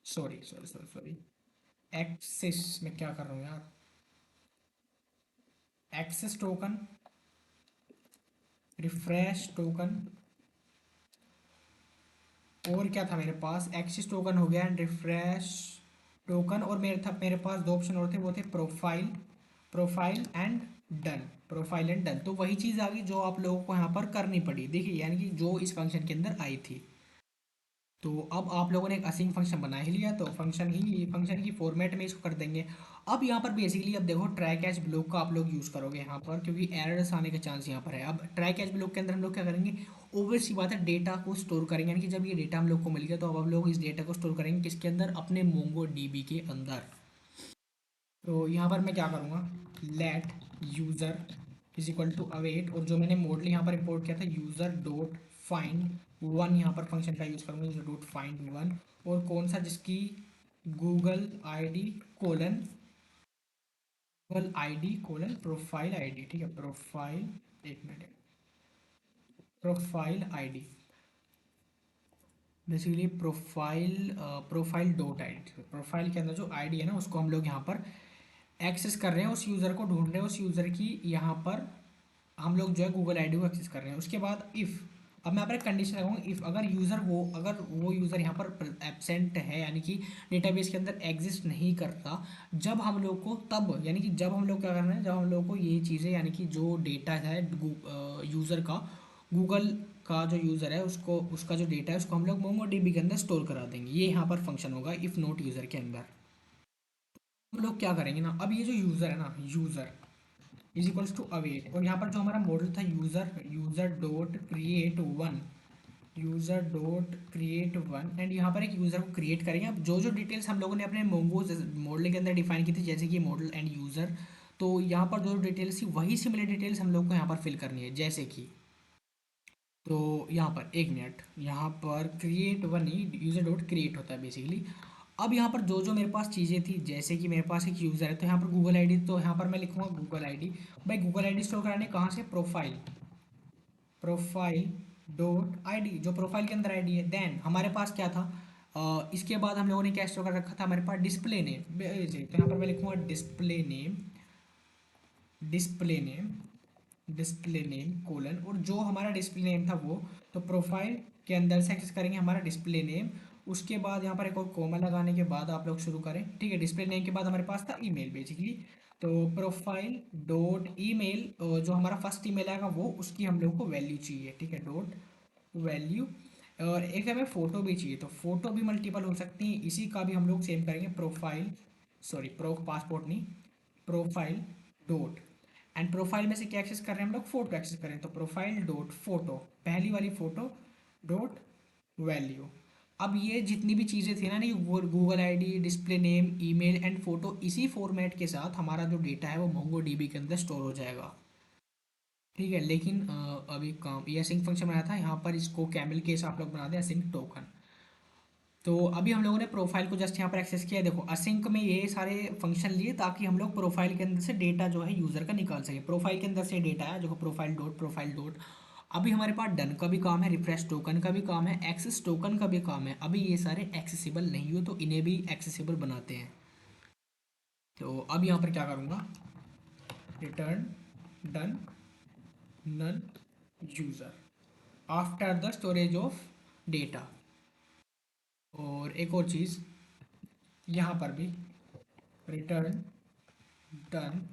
sorry sorry sorry sorry, access में क्या कर रहा हूँ यार, एक्सेस टोकन, रिफ्रेश टोकन, और क्या था मेरे पास, एक्सेस टोकन हो गया एंड रिफ्रेश टोकन, और मेरे पास दो ऑप्शन और थे, वो थे profile, profile and done, profile and done, तो वही चीज़ आ गई जो आप लोगों को यहाँ पर करनी पड़ी, देखिए यानी कि जो इस फंक्शन के अंदर आई थी। तो अब आप लोगों ने एक असिंक फंक्शन बना ही लिया, तो फंक्शन की फॉर्मेट में इसको कर देंगे। अब यहाँ पर बेसिकली अब देखो ट्राई कैच ब्लॉक का आप लोग यूज़ करोगे यहाँ पर, क्योंकि एरर्स आने का चांस यहाँ पर है। अब ट्राई कैच ब्लॉक के अंदर हम लोग क्या करेंगे, ओवर सी बात है, डेटा को स्टोर करेंगे, यानी कि जब ये डेटा हम लोग को मिल गया तो अब हम लोग इस डेटा को स्टोर करेंगे किसके अंदर, अपने मोंगो डीबी के अंदर। तो यहाँ पर मैं क्या करूँगा, let user is equal to await, और जो मैंने मॉडल यहाँ पर इंपोर्ट किया था यूज़र डॉट फाइंड वन, यहाँ पर फंक्शन का यूज़ करूँगा यूज़र डॉट फाइंड वन, और कौन सा, जिसकी Google ID colon, Google ID colon profile ID, ठीक है, प्रोफाइल, एक minute, profile ID, basically profile dot ID, profile के अंदर जो आईडी है ना उसको हम लोग यहाँ पर एक्सेस कर रहे हैं, उस यूज़र को ढूंढ रहे हैं, उस यूज़र की यहाँ पर हम लोग जो है गूगल आईडी को एक्सेस कर रहे हैं। उसके बाद इफ़, अब मैं यहाँ पर एक कंडीशन लगाऊंगा, इफ़ अगर वो यूज़र यहाँ पर एब्सेंट है, यानी कि डेटाबेस के अंदर एग्जिस्ट नहीं करता, जब हम लोग को तब, यानी कि जब हम लोग क्या करना है, जब हम लोग को ये चीज़ें, यानी कि जो डेटा है यूज़र का, गूगल का जो यूज़र है उसको, उसका जो डेटा है उसको हम लोग मोंगो डीबी के अंदर स्टोर करा देंगे। ये यहाँ पर फंक्शन होगा इफ़ नोट यूज़र के अंदर। हम लोग क्या करेंगे ना, अब ये जो यूज़र है ना, user is equals to await, और यहाँ पर जो हमारा मॉडल था user, user dot create one, and यहाँ पर एक यूज़र को क्रिएट करेंगे। अब जो जो डिटेल्स हम लोगों ने अपने मोंगो मॉडल के अंदर डिफाइन की थी, जैसे कि मॉडल एंड यूज़र, तो यहाँ पर जो डिटेल्स थी वही सिमिलर डिटेल्स हम लोग को यहाँ पर फिल करनी है, जैसे कि, तो यहाँ पर एक मिनट, यहाँ पर क्रिएट वन ही यूज़र डॉट क्रिएट होता है बेसिकली। अब यहाँ पर जो जो मेरे पास चीज़ें थी, जैसे कि मेरे पास एक यूज़र है तो यहाँ पर गूगल आईडी, तो यहाँ पर मैं लिखूँगा गूगल आईडी। भाई गूगल आईडी स्टोर कराने कहाँ से, प्रोफाइल डॉट आईडी, जो प्रोफाइल के अंदर आईडी है। देन हमारे पास क्या था, इसके बाद हम लोगों ने क्या स्टोर कर रखा था, हमारे पास डिस्प्ले नेम, तो यहाँ पर मैं लिखूँगा display name display name colon, और जो हमारा डिस्प्ले नेम था वो, तो प्रोफाइल के अंदर से एक्सेस करेंगे हमारा डिस्प्ले नेम। उसके बाद यहाँ पर एक और कोमा लगाने के बाद आप लोग शुरू करें, ठीक है। डिस्प्ले नेम के बाद हमारे पास था ईमेल बेसिकली, तो प्रोफाइल डॉट ईमेल, जो हमारा फर्स्ट ईमेल आएगा वो, उसकी हम लोग को वैल्यू चाहिए, ठीक है, डॉट वैल्यू। और एक हमें फ़ोटो भी चाहिए, तो फ़ोटो भी मल्टीपल हो सकती है, इसी का भी हम लोग सेम करेंगे, प्रोफाइल, सॉरी पासपोर्ट नहीं, प्रोफाइल डॉट, एंड प्रोफाइल में से क्या एक्सेस कर रहे हैं हम लोग, फोटो एक्सेस करें, तो प्रोफाइल डॉट फोटो, पहली वाली फोटो डॉट वैल्यू। अब ये जितनी भी चीज़ें थी ना, नहीं, वो Google ID, display name, email and photo, इसी फॉर्मेट के साथ हमारा जो डेटा है वो मोंगो डीबी के अंदर स्टोर हो जाएगा, ठीक है। लेकिन अभी काम ये सिंक फंक्शन बनाया था, यहाँ पर इसको कैमल केस आप लोग बना दें सिंक टोकन। तो अभी हम लोगों ने प्रोफाइल को जस्ट यहाँ पर एक्सेस किया, देखो असिंक में ये सारे फंक्शन लिए ताकि हम लोग प्रोफाइल के अंदर से डेटा जो है यूज़र का निकाल सके। प्रोफाइल के अंदर से डेटा है जो प्रोफाइल डॉट। अभी हमारे पास डन का भी काम है, रिफ्रेश टोकन का भी काम है, एक्सेस टोकन का भी काम है। अभी ये सारे एक्सेसिबल नहीं हुए तो इन्हें भी एक्सेसिबल बनाते हैं। तो अब यहाँ पर क्या करूँगा, return done null user after the storage of data. और एक और चीज़ यहाँ पर भी, return done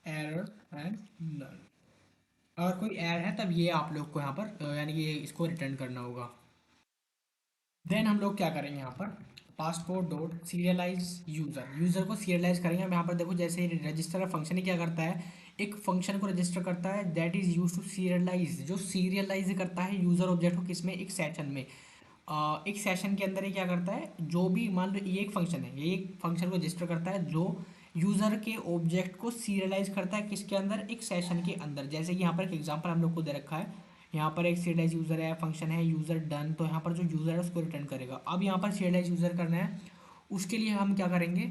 error and null, अगर कोई एरर है तब ये आप लोग को यहाँ पर यानी कि इसको रिटर्न करना होगा। देन हम लोग क्या करेंगे यहाँ पर, पासपोर्ट डॉट सीरियलाइज यूज़र को सीरियलाइज करेंगे। अब यहाँ पर देखो जैसे रजिस्टर फंक्शन ही क्या करता है, एक फंक्शन को रजिस्टर करता है that is use to serialise, जो सीरियलाइज करता है यूज़र ऑब्जेक्ट को किसमें, एक सेशन में। एक सेशन के अंदर ये क्या करता है, जो भी मान लो ये एक फंक्शन है, ये एक फंक्शन को रजिस्टर करता है जो यूज़र के ऑब्जेक्ट को सीरियलाइज करता है किसके अंदर, एक सेशन के अंदर। जैसे कि यहाँ पर एक एग्जांपल हम लोग को दे रखा है, यहाँ पर एक सीरियलाइज यूज़र है, फंक्शन है यूज़र डन, तो यहाँ पर जो यूज़र है उसको रिटर्न करेगा। अब यहाँ पर सीरियलाइज यूज़र करना है, उसके लिए हम क्या करेंगे,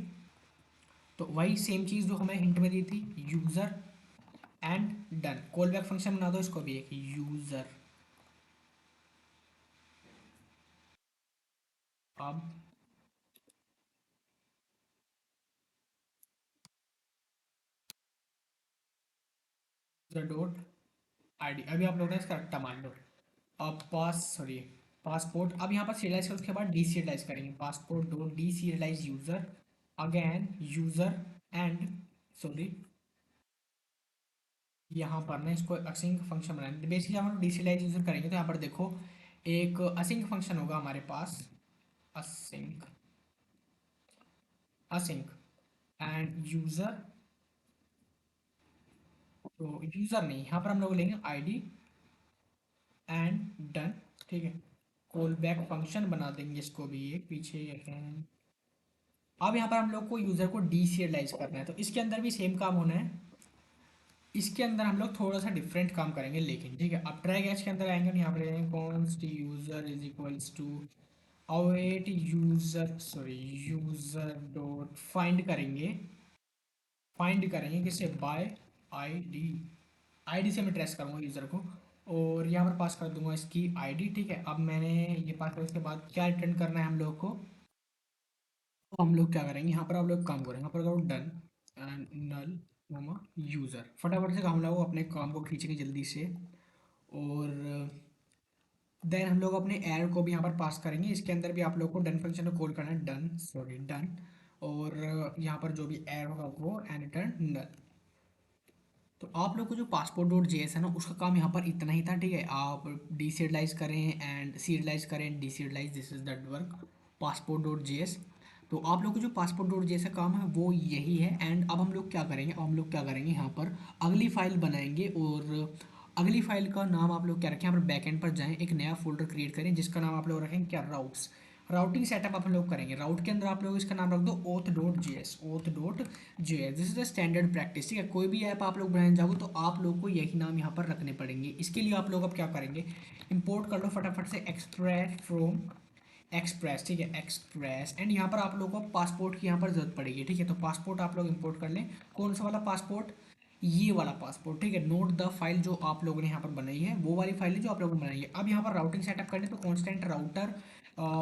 तो वही सेम चीज़ जो हमें हिंट में दी थी, user and done, call back function बना दो इसको भी, एक यूज़र। अब यूज़र डॉट आईडी, अभी आप लोगों ने इसका रट्टा मान लो। अब पासपोर्ट, अब यहाँ पर सीरियलाइज कर उसके बाद डी सीरियलाइज करेंगे, passport dot D serialised user, again user and, sorry यहाँ पर ना इसको असिंक फंक्शन बनाएंगे। बेसिकली हम लोग डिसीलाइज यूजर करेंगे तो यहाँ पर देखो एक असिंक फंक्शन होगा हमारे पास, असिंक, असिंक एंड यूजर। तो यूजर नहीं, यहाँ पर हम लोग लेंगे आईडी एंड डन, ठीक है। कॉल बैक फंक्शन बना देंगे इसको भी एक पीछे। अब यहाँ पर हम लोग को यूजर को डीसीरियलाइज करना है, तो इसके अंदर भी सेम काम होना है। इसके अंदर हम लोग थोड़ा सा डिफरेंट काम करेंगे लेकिन, ठीक है। अब ट्राई कैच के अंदर आएंगे और यहाँ पर const user is equals to await user, sorry user dot find करेंगे, फाइंड करेंगे किसे, बाय आईडी। आईडी से मैं ट्रेस करूँगा यूज़र को और यहाँ पर पास कर दूंगा इसकी आईडी, ठीक है। अब मैंने ये पास कर, उसके बाद क्या रिटर्न करना है हम लोग को, तो हम लोग क्या करेंगे यहाँ पर, आप लोग काम करेंगे, यहाँ पर करो done and null Noma user. फटाफट से हम लोग अपने काम को खींचेंगे जल्दी से। और देन हम लोग अपने एरर को भी यहाँ पर पास करेंगे। इसके अंदर भी आप लोग को डन फंक्शन को कॉल करना है, डन, सॉरी डन। और यहाँ पर जो भी एरर होगा वो एंड रिटर्न नल। तो आप लोग को जो पासपोर्ट डॉट जेएस है ना, उसका काम यहाँ पर इतना ही था, ठीक है। आप डीसीरियलाइज करें एंड सीरियलाइज करें, deserialize, this is that work passport dot JS. तो आप लोग को जो पासपोर्ट डॉट जेएस का काम है वो यही है। एंड अब हम लोग क्या करेंगे, अब हम लोग क्या करेंगे यहाँ पर अगली फाइल बनाएंगे। और अगली फाइल का नाम आप लोग क्या रखें, यहाँ पर बैकएंड पर जाएं, एक नया फोल्डर क्रिएट करें जिसका नाम आप लोग रखेंगे क्या, राउट्स। राउटिंग सेटअप आप लोग करेंगे, राउट के अंदर आप लोग इसका नाम रख दो oath dot J S, oath dot J S. This is the standard practice, ठीक है। कोई भी ऐप आप लोग बनाने जाओगे तो आप लोग को यही नाम यहाँ पर रखने पड़ेंगे। इसके लिए आप लोग अब क्या करेंगे, इंपोर्ट कर लो फटाफट से एक्सप्रेस फ्रॉम एक्सप्रेस, ठीक है, एक्सप्रेस। एंड यहाँ पर आप लोगों को पासपोर्ट की यहाँ पर जरूरत पड़ेगी, ठीक है। तो पासपोर्ट आप लोग इंपोर्ट कर लें। कौन सा वाला पासपोर्ट, ये वाला पासपोर्ट, ठीक है। नोट द फाइल जो आप लोगों ने यहाँ पर बनाई है, वो वाली फाइल है जो आप लोगों ने बनाई है। अब यहाँ पर राउटिंग सेटअप करने तो कॉन्स्टेंट राउटर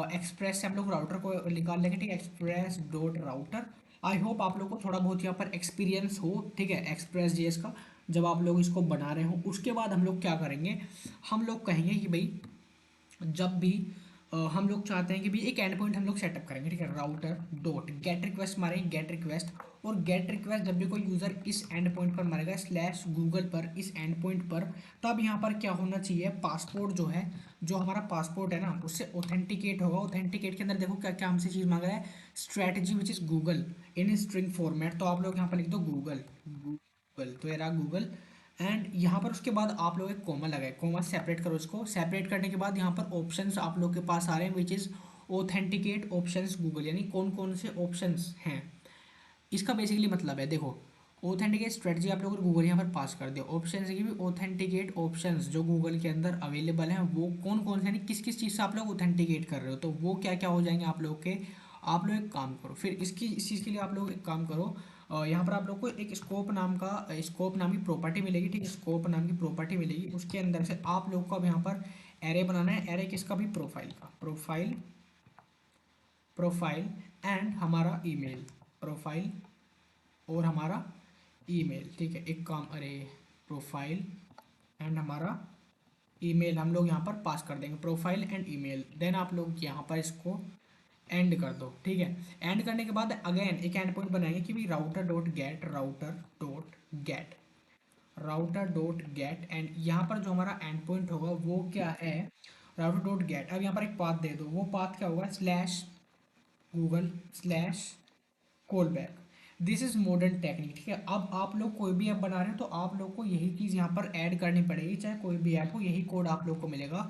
एक्सप्रेस से हम लोग राउटर को निकाल लेंगे, ठीक है, express dot router. I hope आप लोग को थोड़ा बहुत यहाँ पर एक्सपीरियंस हो, ठीक है, एक्सप्रेस जेएस का, जब आप लोग इसको बना रहे हो। उसके बाद हम लोग क्या करेंगे, हम लोग कहेंगे कि भाई जब भी हम लोग चाहते हैं कि भी एक एंड पॉइंट हम लोग सेटअप करेंगे, ठीक है, राउटर डॉट गेट रिक्वेस्ट मारेंगे, गेट रिक्वेस्ट। और गेट रिक्वेस्ट जब भी कोई यूज़र इस एंड पॉइंट पर मारेगा स्लैश गूगल पर, इस एंड पॉइंट पर, तब यहाँ पर क्या होना चाहिए, पासपोर्ट जो है, जो हमारा पासपोर्ट है ना, उससे ऑथेंटिकेट होगा। ऑथेंटिकेट के अंदर देखो क्या क्या हमसे चीज़ मांग रहा है, strategy which is Google in string format. तो आप लोग यहाँ पर लिख दो गूगल, गूगल, तो ये रहा गूगल। एंड यहाँ पर उसके बाद आप लोग एक कोमा लगाए, कोमा सेपरेट करो इसको। सेपरेट करने के बाद यहाँ पर ऑप्शंस आप लोग के पास आ रहे हैं which is authenticate options Google, यानी कौन कौन से ऑप्शंस हैं। इसका बेसिकली मतलब है, देखो, ऑथेंटिकेट स्ट्रेटजी आप लोग गूगल यहाँ पर पास कर दो, ऑप्शन की भी ऑथेंटिकेट ऑप्शंस जो गूगल के अंदर अवेलेबल हैं वो कौन कौन से, यानी किस किस चीज़ से आप लोग ऑथेंटिकेट कर रहे हो, तो वो क्या क्या हो जाएंगे आप लोग के। आप लोग एक काम करो फिर इसकी, इस चीज़ के लिए आप लोग एक काम करो, यहाँ पर आप लोग को एक स्कोप नाम का, स्कोप नाम की प्रॉपर्टी मिलेगी, ठीक है, स्कोप नाम की प्रॉपर्टी मिलेगी। उसके अंदर से आप लोग को अब यहाँ पर एरे बनाना है, एरे किसका भी, प्रोफाइल का, प्रोफाइल, प्रोफाइल एंड हमारा ईमेल, प्रोफाइल और हमारा ईमेल, ठीक है। एक काम, अरे, प्रोफाइल एंड हमारा ईमेल हम लोग यहाँ पर पास कर देंगे, प्रोफाइल एंड ईमेल। देन आप लोग यहाँ पर इसको एंड कर दो, ठीक है। एंड करने के बाद अगेन एक एंड पॉइंट बनाएंगे कि भी router dot gate, router dot gate, router dot gate. And यहाँ पर जो हमारा एंड पॉइंट होगा वो क्या है, राउटर डॉट गेट। अब यहाँ पर एक पाथ दे दो, वो पाथ क्या होगा, slash Google slash call back. This is modern technique, ठीक है। अब आप लोग कोई भी ऐप बना रहे हो तो आप लोग को यही चीज़ यहाँ पर ऐड करनी पड़ेगी, चाहे कोई भी ऐप हो, यही कोड आप लोग को मिलेगा,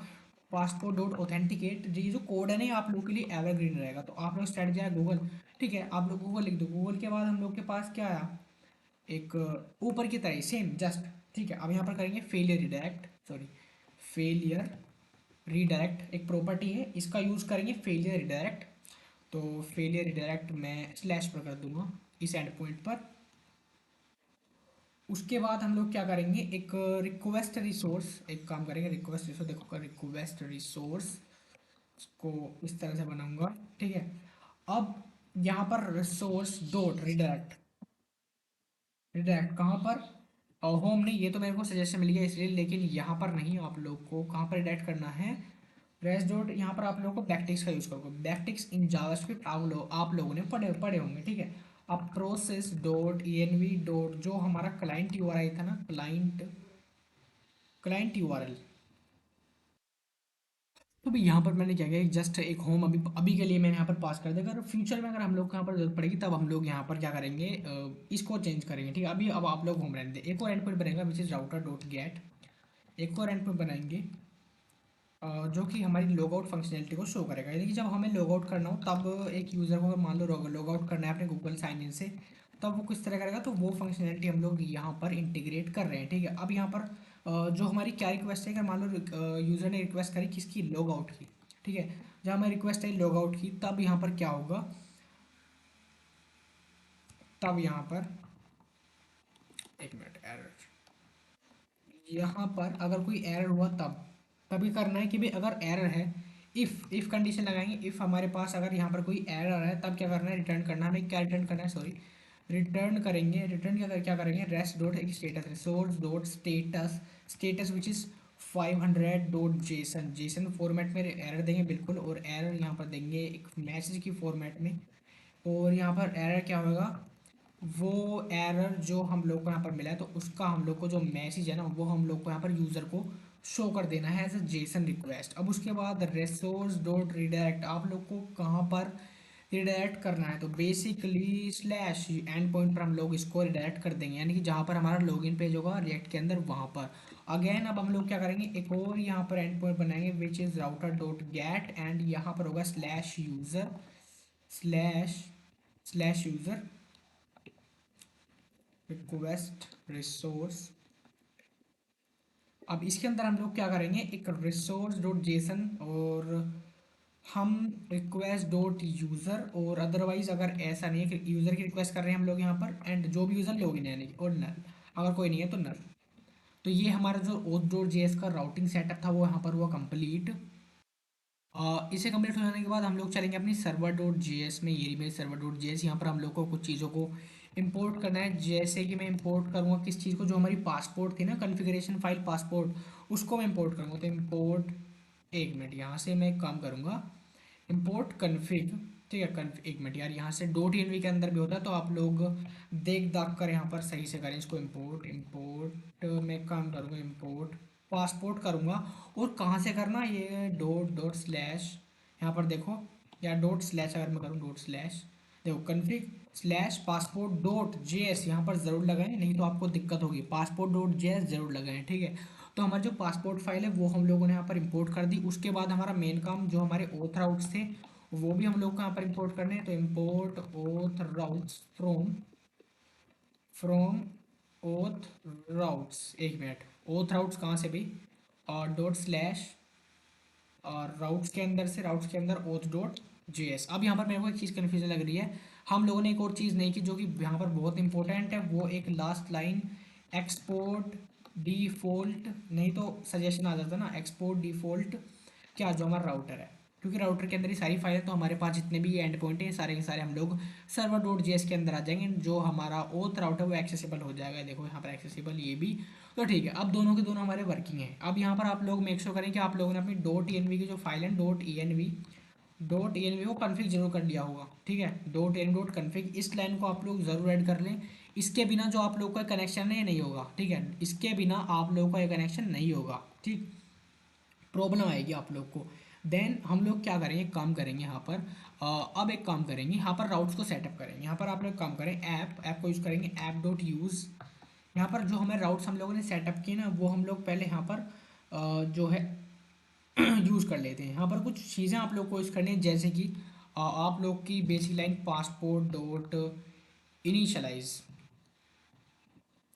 पासपोर्ट डॉट ऑथेंटिकेट। ये जो कोड है ना, ये आप लोग के लिए एवरग्रीन रहेगा। तो आप लोग स्टार्ट जाए गूगल, ठीक है, आप लोग गूगल लिख दो। गूगल के बाद हम लोग के पास क्या आया, एक ऊपर की तरह सेम जस्ट, ठीक है। अब यहाँ पर करेंगे failure redirect, sorry, failure redirect एक प्रॉपर्टी है, इसका यूज़ करेंगे फेलियर रिडायरेक्ट। तो फेलियर रिडायरेक्ट मैं स्लैश पर कर दूंगा इस एंड पॉइंट पर। उसके बाद हम लोग क्या करेंगे, एक रिक्वेस्ट रिसोर्स, एक काम करेंगे, रिक्वेस्ट रिसोर्स, देखो रिक्वेस्ट रिसोर्स को इस तरह से बनाऊंगा, ठीक है। अब यहाँ पर रिसोर्स डॉट रिडायरेक्ट, रिडायरेक्ट कहाँ पर, होम नहीं, ये तो मेरे को सजेशन मिल गया इसलिए, लेकिन यहाँ पर नहीं, आप लोग को कहाँ पर रिडायरेक्ट करना है, रेस डॉट, यहाँ पर आप लोगों को बैकटिक्स का यूज़ करोगे, बैकटिक्स इन जावास्क्रिप्ट आप लोगों ने पढ़े पढ़े होंगे, ठीक है। अब प्रोसेस डॉट env डॉट जो हमारा क्लाइंट यूआरएल था ना, क्लाइंट क्लाइंट यूआरएल, तो भी यहाँ पर मैंने क्या किया, जस्ट एक होम अभी अभी के लिए मैंने यहाँ पर पास कर दिया। अगर फ्यूचर में अगर हम लोग को यहाँ पर जरूरत पड़ेगी तब हम लोग यहाँ पर क्या करेंगे, इसको चेंज करेंगे। ठीक है, अभी अब आप लोग होम रहने दें। एक और एंड पॉइंट बनेगा which is router dot gate, एक और एंड पॉइंट बनाएंगे जो कि हमारी लॉगआउट फंक्शनैलिटी को शो करेगा। यानी कि जब हमें लॉगआउट करना हो तब एक यूज़र को अगर मान लो लॉगआउट करना है अपने गूगल साइन इन से, तब वो किस तरह करेगा, तो वो फंक्शनैलिटी हम लोग यहाँ पर इंटीग्रेट कर रहे हैं। ठीक है, अब यहाँ पर जो हमारी क्या रिक्वेस्ट है, अगर मान लो यूज़र ने रिक्वेस्ट करी किसकी, लॉगआउट की। ठीक है, जब हमें रिक्वेस्ट आई लॉगआउट की, तब यहाँ पर क्या होगा, तब यहाँ पर एक मिनट, एरर, यहाँ पर अगर कोई एरर हुआ तब तभी करना है कि भाई अगर एरर है, इफ़ कंडीशन लगाएंगे, इफ़ हमारे पास अगर यहाँ पर कोई एरर है तब क्या करना है, रिटर्न करना है। हमें क्या रिटर्न करना है, सॉरी, रिटर्न करेंगे, रिटर्न क्या करेंगे, रेस्ट डॉट एक status, resource dot status, status which is 500 dot JSON, JSON format में एरर देंगे बिल्कुल, और एरर यहाँ पर देंगे एक मैसेज की फॉर्मेट में। और यहाँ पर एरर क्या होगा, वो एरर जो हम लोग को यहाँ पर मिला है तो उसका हम लोग को जो मैसेज है ना, वो हम लोग को यहाँ पर यूज़र को शो कर देना है एज अ जेसन रिक्वेस्ट। अब उसके बाद रिसोर्स डॉट रिडायरेक्ट, आप लोग को कहाँ पर रिडायरेक्ट करना है, तो बेसिकली स्लैश एंड पॉइंट पर हम लोग इसको रिडायरेक्ट कर देंगे, यानी कि जहाँ पर हमारा लॉगिन पेज होगा रिएक्ट के अंदर वहाँ पर। अगेन अब हम लोग क्या करेंगे, एक और यहाँ पर एंड पॉइंट बनाएंगे which is router dot gate, and यहाँ पर होगा slash user, slash slash user request resource. अब इसके अंदर हम लोग क्या करेंगे, एक रिसोर्स डॉट जेसन, और हम रिक्वेस्ट डॉट यूज़र, और अदरवाइज अगर ऐसा नहीं है कि यूज़र की रिक्वेस्ट कर रहे हैं हम लोग यहाँ पर, एंड जो भी यूज़र लॉगिन है यानी कि, और नल, अगर कोई नहीं है तो नल। तो ये हमारा जो ओथ डॉट जेएस का राउटिंग सेटअप था वो यहाँ पर हुआ कंप्लीट। इसे कंप्लीट हो जाने के बाद हम लोग चलेंगे अपनी सर्वर डॉट जेएस में, ये रही मेरी सर्वर डॉट जेएस। यहाँ पर हम लोग को कुछ चीज़ों को इंपोर्ट करना है, जैसे कि मैं इंपोर्ट करूँगा किस चीज़ को, जो हमारी पासपोर्ट थी ना, कॉन्फ़िगरेशन फाइल पासपोर्ट, उसको मैं इंपोर्ट करूँगा। तो इंपोर्ट, एक मिनट, यहाँ से मैं एक काम करूँगा, इंपोर्ट कन्फिग। ठीक है, एक मिनट यार, यहाँ से डॉट एनवी के अंदर भी होता है, तो आप लोग देख दाख कर यहाँ पर सही से करें इसको। इंपोर्ट इंपोर्ट मैं एक काम करूँगा, इंपोर्ट पासपोर्ट करूँगा। और कहाँ से करना, ये डॉट डॉट स्लैश, यहाँ पर देखो, या डॉट स्लैश अगर मैं करूँ, डॉट स्लैश, देखो config slash passport dot JS, यहाँ पर ज़रूर लगाएं, नहीं तो आपको दिक्कत होगी। पासपोर्ट डॉट जेएस ज़रूर लगाएं। ठीक है, तो हमारी जो पासपोर्ट फाइल है वो हम लोगों ने यहाँ पर इंपोर्ट कर दी। उसके बाद हमारा मेन काम, जो हमारे ऑथ राउट्स थे वो भी हम लोग को यहाँ पर इंपोर्ट करने हैं। तो import auth routes from auth routes, एक मिनट, ऑथ राउट्स कहाँ से भी, और डॉट स्लैश, और राउट्स के अंदर से, राउट्स के अंदर ओथ डॉट जेएस। अब यहाँ पर मेरे को एक चीज़ कन्फ्यूजन लग रही है, हम लोगों ने एक और चीज़ नहीं की जो कि यहाँ पर बहुत इंपॉर्टेंट है, वो एक लास्ट लाइन एक्सपोर्ट डिफॉल्ट, नहीं तो सजेशन आ जाता ना, एक्सपोर्ट डिफॉल्ट क्या, जो हमारा राउटर है, क्योंकि राउटर के अंदर ही सारी फाइल है, तो हमारे पास जितने भी एंड पॉइंट हैं सारे के सारे हम लोग सर्वर डॉट जेएस के अंदर आ जाएंगे। जो हमारा ओथ राउटर वो एक्सेसिबल हो जाएगा, देखो यहाँ पर एक्सेसिबल, ये भी। तो ठीक है, अब दोनों के दोनों हमारे वर्किंग है। अब यहाँ पर आप लोग मेक श्योर करें कि आप लोगों ने अपनी डॉट ई की जो फाइल है, डॉट ई को कन्फिग जरूर कर लिया होगा। ठीक है, डॉट एन डॉट कन्फिग, इस लाइन को आप लोग ज़रूर ऐड कर लें। इसके बिना जो आप लोग का कनेक्शन है नहीं होगा। ठीक है, इसके बिना आप लोग का ये कनेक्शन नहीं होगा। ठीक, प्रॉब्लम आएगी आप लोग को। देन हम लोग क्या करेंगे, काम करेंगे यहाँ पर, अब एक काम करेंगे, यहाँ पर राउट्स को सेटअप करेंगे। यहाँ पर आप लोग काम करें, ऐप को यूज़ करेंगे, ऐप डॉट यूज़। यहाँ पर जो हमें राउट्स हम लोगों ने सेटअप किए ना, वो हम लोग पहले यहाँ पर जो है यूज़ कर लेते हैं। यहाँ पर कुछ चीज़ें आप लोग को यूज़ करनी है, जैसे कि आप लोग की basic line passport dot initialise,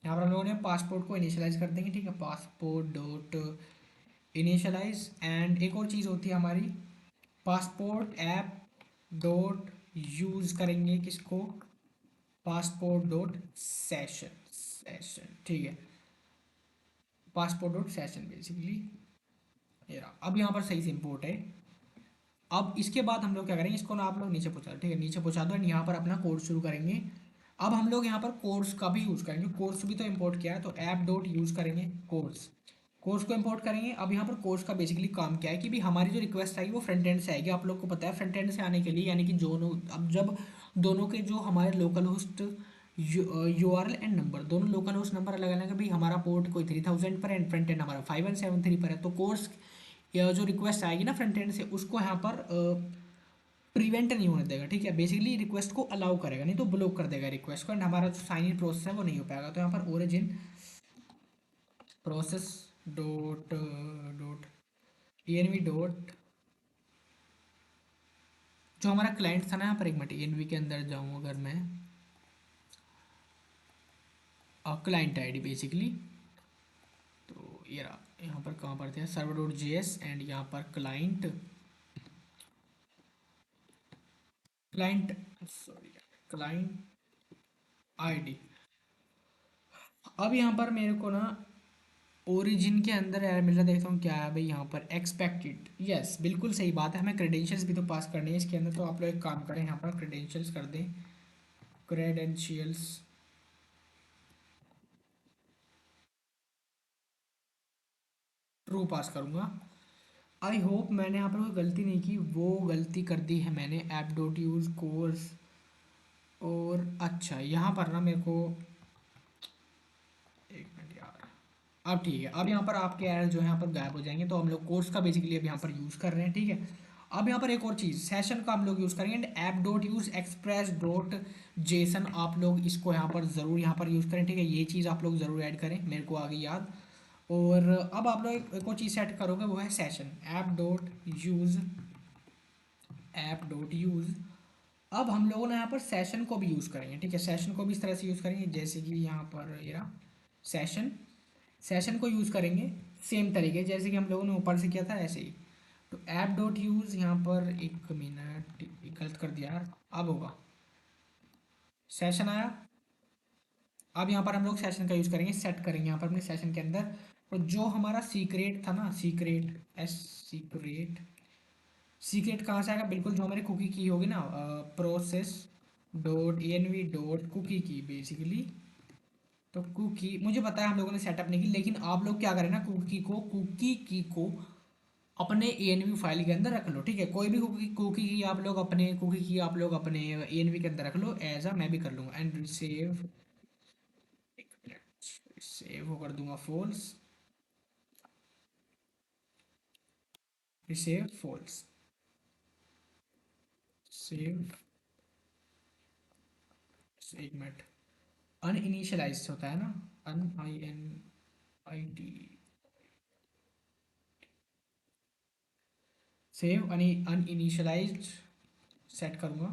यहाँ पर हम लोगों ने पासपोर्ट को इनिशलाइज कर देंगे। ठीक है, पासपोर्ट डॉट इनिशलाइज, एंड एक और चीज़ होती है हमारी, पासपोर्ट ऐप डॉट यूज़ करेंगे किसको, पासपोर्ट डॉट सेशन। ठीक है, पासपोर्ट डॉट सेशन बेसिकली ये रहा। अब यहाँ पर सही से इंपोर्ट है। अब इसके बाद हम लोग क्या करेंगे, इसको ना आप लोग नीचे पहुँचा दो। ठीक है, नीचे पहुँचा दो, एंड यहाँ पर अपना कोर्स शुरू करेंगे। अब हम लोग यहाँ पर कोर्स का भी यूज़ करेंगे, कोर्स भी तो इंपोर्ट किया है, तो ऐप डॉट यूज़ करेंगे कोर्स, कोर्स को इंपोर्ट करेंगे। अब यहाँ पर कोर्स का बेसिकली काम क्या है कि भी हमारी जो रिक्वेस्ट आएगी वो फ्रंट एंड से आएगी। आप लोग को पता है फ्रंट एंड से आने के लिए, यानी कि जो अब जब दोनों के जो हमारे local host URL and number, दोनों लोकल होस्ट नंबर अलग अलग है भाई। हमारा पोर्ट कोई 3000 पर है, फ्रंट एंड हमारा 5173 पर है। तो कोर्स जो रिक्वेस्ट आएगी ना फ्रंट एंड से, उसको यहाँ पर प्रिवेंट नहीं होने देगा, ठीक है। बेसिकली रिक्वेस्ट को अलाउ करेगा, नहीं तो ब्लॉक कर देगा रिक्वेस्ट को, एंड हमारा जो साइन इन प्रोसेस है वो नहीं हो पाएगा। तो यहाँ पर origin process dot dot env dot, जो हमारा क्लाइंट था ना, यहाँ पर एक मिनट env के अंदर जाऊँ अगर मैं, क्लाइंट आईडी बेसिकली, तो ये रहा। यहाँ पर कहाँ पर थे, सर्वर डॉट जेएस एंड यहाँ पर client, client sorry client ID. अब यहाँ पर मेरे को ना ओरिजिन के अंदर एरर मिल रहा, देखता हूँ क्या है भाई यहाँ पर। एक्सपेक्टेड, यस बिल्कुल सही बात है, हमें क्रेडेंशियल्स भी तो पास करनी है इसके अंदर। तो आप लोग एक काम करें, यहाँ पर क्रेडेंशियल्स कर दें, क्रेडेंशियल्स ट्रू पास करूँगा। आई होप मैंने यहाँ पर कोई गलती नहीं की, वो गलती कर दी है मैंने, ऐप डॉट यूज़ कोर्स। और अच्छा यहाँ पर ना मेरे को, एक मिनट यार, अब ठीक है। अब यहाँ पर आपके एरर जो है यहाँ पर गायब हो जाएंगे। तो हम लोग कोर्स का बेसिकली अब यहाँ पर यूज़ कर रहे हैं, ठीक है। अब यहाँ पर एक और चीज़, सेशन का हम लोग यूज़ करेंगे, and app dot use express dot JSON, आप लोग इसको यहाँ पर ज़रूर यहाँ पर यूज़ करें, ठीक है। ये चीज़ आप लोग ज़रूर ऐड करें, मेरे को आ गई याद। और अब आप लोग एक और चीज़ सेट करोगे, वो है सेशन, ऐप डॉट यूज़। अब हम लोगों ने यहाँ पर सेशन को भी यूज़ करेंगे, ठीक है। सेशन को भी इस तरह से यूज़ करेंगे, जैसे कि यहाँ पर ये रहा सेशन, सेशन को यूज़ करेंगे सेम तरीके जैसे कि हम लोगों ने ऊपर से किया था ऐसे ही। तो ऐप डॉट यूज़ यहाँ पर, एक मिनट गलत कर दिया यार, अब होगा, सेशन आया। अब यहाँ पर हम लोग सेशन का यूज़ करेंगे, सेट करेंगे यहाँ पर अपने सेशन के अंदर। तो जो हमारा सीक्रेट था ना, सीक्रेट सीक्रेट, सीक्रेट कहाँ से आएगा, बिल्कुल जो हमारी कुकी की होगी ना, process dot env dot cookie की बेसिकली। तो कुकी मुझे पता है हम लोगों ने सेटअप नहीं की, लेकिन आप लोग क्या करें ना, कुकी की को अपने env फाइल के अंदर रख लो, ठीक है। कोई भी कुकी की आप लोग अपने, कुकी की आप लोग अपने env के अंदर रख लो, एज अ मैं भी कर लूँगा। एंड सेव, एक मिनट, सेव वो कर दूंगा फॉल्स, सेव फॉल्स, सेव, एक मिनट, अनइनिशियलाइज होता है ना, INIT, सेव अनइनिशियलाइज्ड सेट करूँगा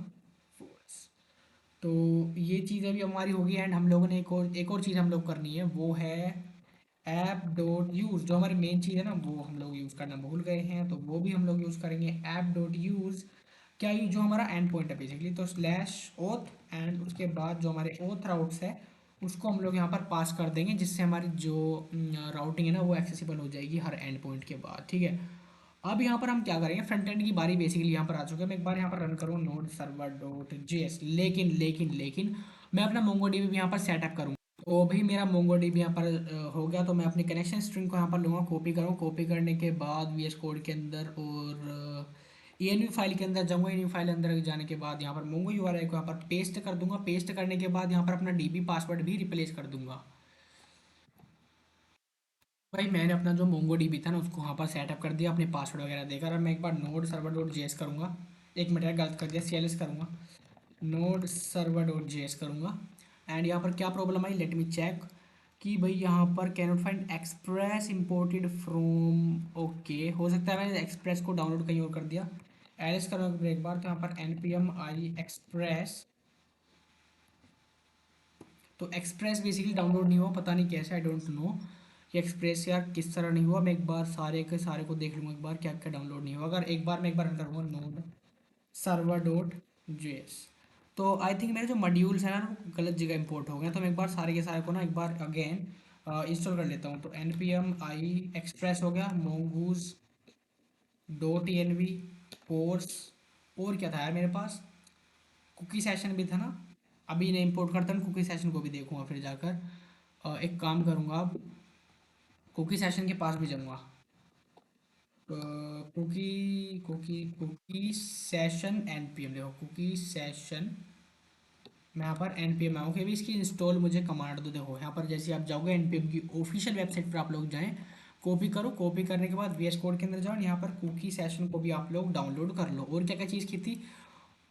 फॉल्स। तो ये चीज़ अभी हमारी होगी। एंड हम लोगों ने एक और चीज़ हम लोग करनी है, वो है ऐप डॉट यूज़, जो हमारी मेन चीज़ है ना, वो हम लोग यूज़ करना भूल गए हैं, तो वो भी हम लोग यूज़ करेंगे। ऐप डॉट यूज़ क्या, ये जो हमारा एंड पॉइंट है बेसिकली, तो स्लैश ओथ, एंड उसके बाद जो हमारे ओथ राउट्स है उसको हम लोग यहाँ पर पास कर देंगे, जिससे हमारी जो राउटिंग है ना वो एक्सेसिबल हो जाएगी हर एंड पॉइंट के बाद, ठीक है। अब यहाँ पर हम क्या करेंगे, फ्रंट एंड की बारी बेसिकली यहाँ पर आ चुके हैं। मैं एक बार यहाँ पर रन करूँ नोड सर्वर डॉट जेएस, लेकिन लेकिन लेकिन मैं अपना मोंगो डीबी भी यहाँ पर सेटअप करूँगा। तो भाई मेरा मोंगो डीबी यहाँ पर हो गया। तो मैं अपनी कनेक्शन स्ट्रिंग को यहाँ पर लूँगा, कॉपी करूँ, कॉपी करने के बाद VS कोड के अंदर, और env फाइल के अंदर जाऊँगा। env फाइल अंदर जाने के बाद यहाँ पर मोंगो यूआरएल को यहाँ पर पेस्ट कर दूंगा। पेस्ट करने के बाद यहाँ पर अपना डीबी पासवर्ड भी रिप्लेस कर दूंगा। भाई मैंने अपना जो मोंगो डीबी था ना उसको वहाँ पर सेटअप कर दिया अपने पासवर्ड वगैरह देकर। अब मैं एक बार नोड सर्वर डॉट जेएस करूँगा, एक मिनट यार गलत कर दिया, CLS करूँगा, नोड सर्वर डॉट जेएस करूँगा। एंड यहाँ पर क्या प्रॉब्लम आई, लेट मी चेक, कि भाई यहाँ पर can not find express imported from, okay हो सकता है मैंने एक्सप्रेस को डाउनलोड कहीं और कर दिया। एलिस करूँगा एक बार, तो यहाँ पर npm i एक्सप्रेस, तो एक्सप्रेस बेसिकली डाउनलोड नहीं हुआ, पता नहीं कैसे, आई डोंट नो कि एक्सप्रेस यार किस तरह नहीं हुआ। मैं एक बार सारे के सारे को देख लूँगा एक बार, क्या क्या डाउनलोड नहीं हुआ। अगर एक बार मैं एक बार रन करूँगा नोड सर्वर डॉट जेएस, तो आई थिंक मेरे जो मॉड्यूल्स हैं ना वो गलत जगह इंपोर्ट हो गए। तो मैं एक बार सारे के सारे को ना एक बार अगेन इंस्टॉल कर लेता हूँ। तो npm i एक्सप्रेस हो गया, mongoose डॉट env कोर्स, और क्या था यार मेरे पास, कुकी सेशन भी था ना। अभी इन्हें इंपोर्ट करता हूँ, कुकी सेशन को भी देखूंगा फिर जाकर। एक काम करूँगा, अब कुकी सेशन के पास भी जाऊँगा। Cookie cookie cookie session npm, देखो कुकी सेशन मैं यहाँ पर एन पी एम आऊँ कि भी इसकी इंस्टॉल मुझे कमांड दो। देखो यहाँ पर जैसे आप जाओगे एन पी एम की ऑफिशियल वेबसाइट पर आप लोग जाएँ, कॉपी करो, कॉपी करने के बाद वी एस कोड के अंदर जाओ, यहाँ पर कुकी सेशन को भी आप लोग डाउनलोड कर लो। और क्या क्या चीज़ की थी,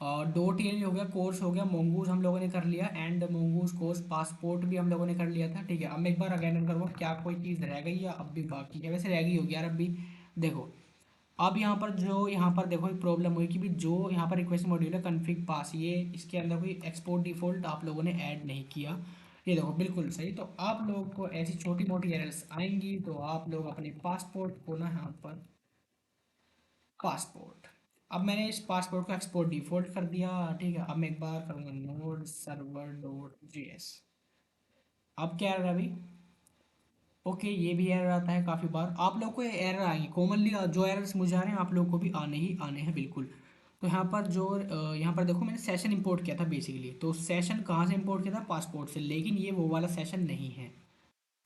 डॉट एल हो गया, कोर्स हो गया, मोंगूज हम लोगों ने कर लिया, एंड मोंगूज कोर्स पासपोर्ट भी हम लोगों ने कर लिया था। ठीक है, अब मैं एक बार अगेन रन करूँगा, क्या कोई चीज़ रह गई या अब भी बाकी है? वैसे रह गई होगी यार अब भी। देखो अब यहाँ पर जो यहाँ पर देखो एक प्रॉब्लम हुई कि भी जो यहाँ पर रिक्वेस्ट मॉड्यूल है कन्फिग पास, ये इसके अंदर कोई एक्सपोर्ट डिफॉल्ट आप लोगों ने ऐड नहीं किया। ये देखो बिल्कुल सही। तो आप लोगों को ऐसी छोटी मोटी एरर्स आएंगी तो आप लोग अपने पासपोर्ट को ना यहाँ पर पासपोर्ट, अब मैंने इस पासपोर्ट को एक्सपोर्ट डिफॉल्ट कर दिया। ठीक है, अब मैं एक बार करूँगा नोड सर्वर डॉट जेएस। अब क्या है अभी, ओके ये भी एरर आता है काफ़ी बार, आप लोग को ये एरर आएंगे कॉमनली, जो एरर्स मुझे आ रहे हैं आप लोग को भी आने ही आने हैं बिल्कुल। तो यहाँ पर जो यहाँ पर देखो मैंने सेशन इंपोर्ट किया था बेसिकली, तो सेशन कहाँ से इंपोर्ट किया था? पासपोर्ट से, लेकिन ये वो वाला सेशन नहीं है,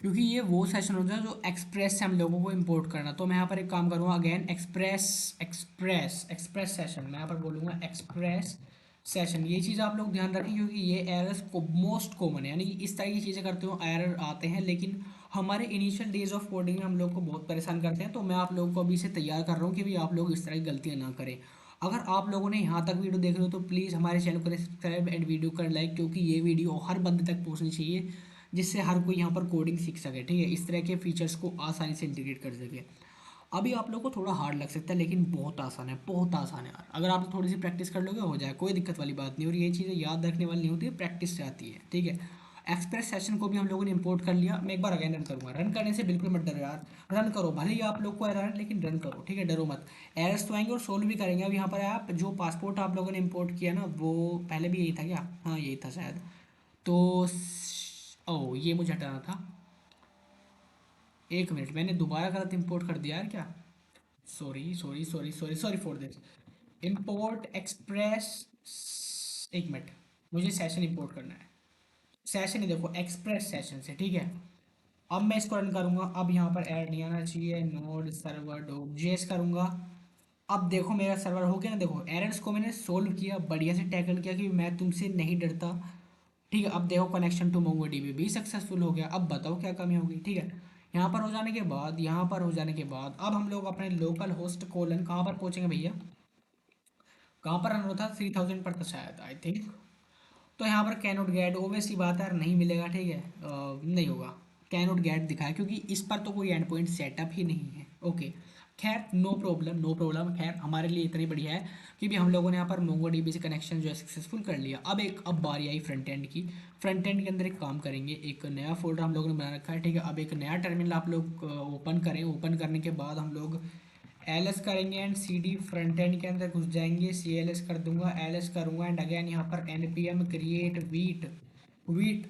क्योंकि ये वो सेशन होता है जो एक्सप्रेस से हम लोगों को इंपोर्ट करना। तो मैं यहाँ पर एक काम करूँगा again, express express express session, मैं यहाँ पर बोलूँगा एक्सप्रेस सेशन। ये चीज़ आप लोग ध्यान रखें क्योंकि ये एरर्स को मोस्ट कॉमन है, यानी कि इस तरह की चीज़ें करते हो एरर आते हैं, लेकिन हमारे इनिशियल डेज ऑफ कोडिंग में हम लोग को बहुत परेशान करते हैं। तो मैं आप लोगों को अभी से तैयार कर रहा हूँ कि भी आप लोग इस तरह की गलतियाँ ना करें। अगर आप लोगों ने यहाँ तक वीडियो देख रहे हो तो प्लीज़ हमारे चैनल को सब्सक्राइब एंड वीडियो कर लाइक, क्योंकि ये वीडियो हर बंदे तक पहुँचनी चाहिए, जिससे हर कोई यहाँ पर कोडिंग सीख सके। ठीक है, इस तरह के फीचर्स को आसानी से इंटीग्रेट कर सके। अभी आप लोग को थोड़ा हार्ड लग सकता है, लेकिन बहुत आसान है, बहुत आसान है यार। अगर आप थोड़ी सी प्रैक्टिस कर लोगे हो जाए, कोई दिक्कत वाली बात नहीं। और ये चीज़ें याद रखने वाली नहीं होती है, प्रैक्टिस से आती है। ठीक है, एक्सप्रेस सेशन को भी हम लोगों ने इंपोर्ट कर लिया। मैं एक बार अगेन रन करूँगा, रन करने से बिल्कुल मत डरो यार, रन करो, भले ही आप लोग को एरर है लेकिन रन करो। ठीक है, डरो मत, एरर्स तो आएंगे और सोल्व भी करेंगे। अब यहाँ पर आप जो पासपोर्ट आप लोगों ने इंपोर्ट किया ना, वो पहले भी यही था क्या? हाँ यही था शायद। तो ओ ये मुझे हटाना था, एक मिनट, मैंने दोबारा गलत इंपोर्ट कर दिया यार क्या? Sorry sorry sorry sorry sorry for this. Import express, एक मिनट, मुझे सेशन इंपोर्ट करना है। सेशन ही देखो एक्सप्रेस सेशन से। ठीक है, अब मैं इसको रन करूंगा, अब यहाँ पर ऐड नहीं आना चाहिए, नोड सर्वर डॉट जेएस करूंगा। अब देखो मेरा सर्वर हो गया ना, देखो एरर्स को मैंने सोल्व किया, बढ़िया से टैकल किया कि मैं तुमसे नहीं डरता। ठीक है, अब देखो कनेक्शन टू मोंगोडीबी भी सक्सेसफुल हो गया। अब बताओ क्या कमी होगी? ठीक है, यहाँ पर हो जाने के बाद, यहाँ पर हो जाने के बाद अब हम लोग अपने लोकल होस्ट कोलन कहाँ पर पहुँचेंगे भैया? कहाँ पर रन होता था? 3000 पर था शायद, आई थिंक। तो यहाँ पर कैनोट गेट, ओबवियसली बात है यार नहीं मिलेगा। ठीक है, नहीं होगा, कैनोट गेट दिखाया क्योंकि इस पर तो कोई एंड पॉइंट सेटअप ही नहीं है। ओके, खैर नो प्रॉब्लम नो प्रॉब्लम, खैर हमारे लिए इतनी बढ़िया है कि भी हम लोगों ने यहाँ पर मोंगोडीबी से कनेक्शन जो है सक्सेसफुल कर लिया। अब बारी आई फ्रंट एंड की। फ्रंट एंड के अंदर एक काम करेंगे, एक नया फोल्डर हम लोगों ने बना रखा है। ठीक है, अब एक नया टर्मिनल आप लोग ओपन करें, ओपन करने के बाद हम लोग एल एस करेंगे and C D front end के अंदर घुस जाएंगे, सी एल एस कर दूंगा, एल एस करूँगा एंड अगेन यहाँ पर N P M create Vite Vite.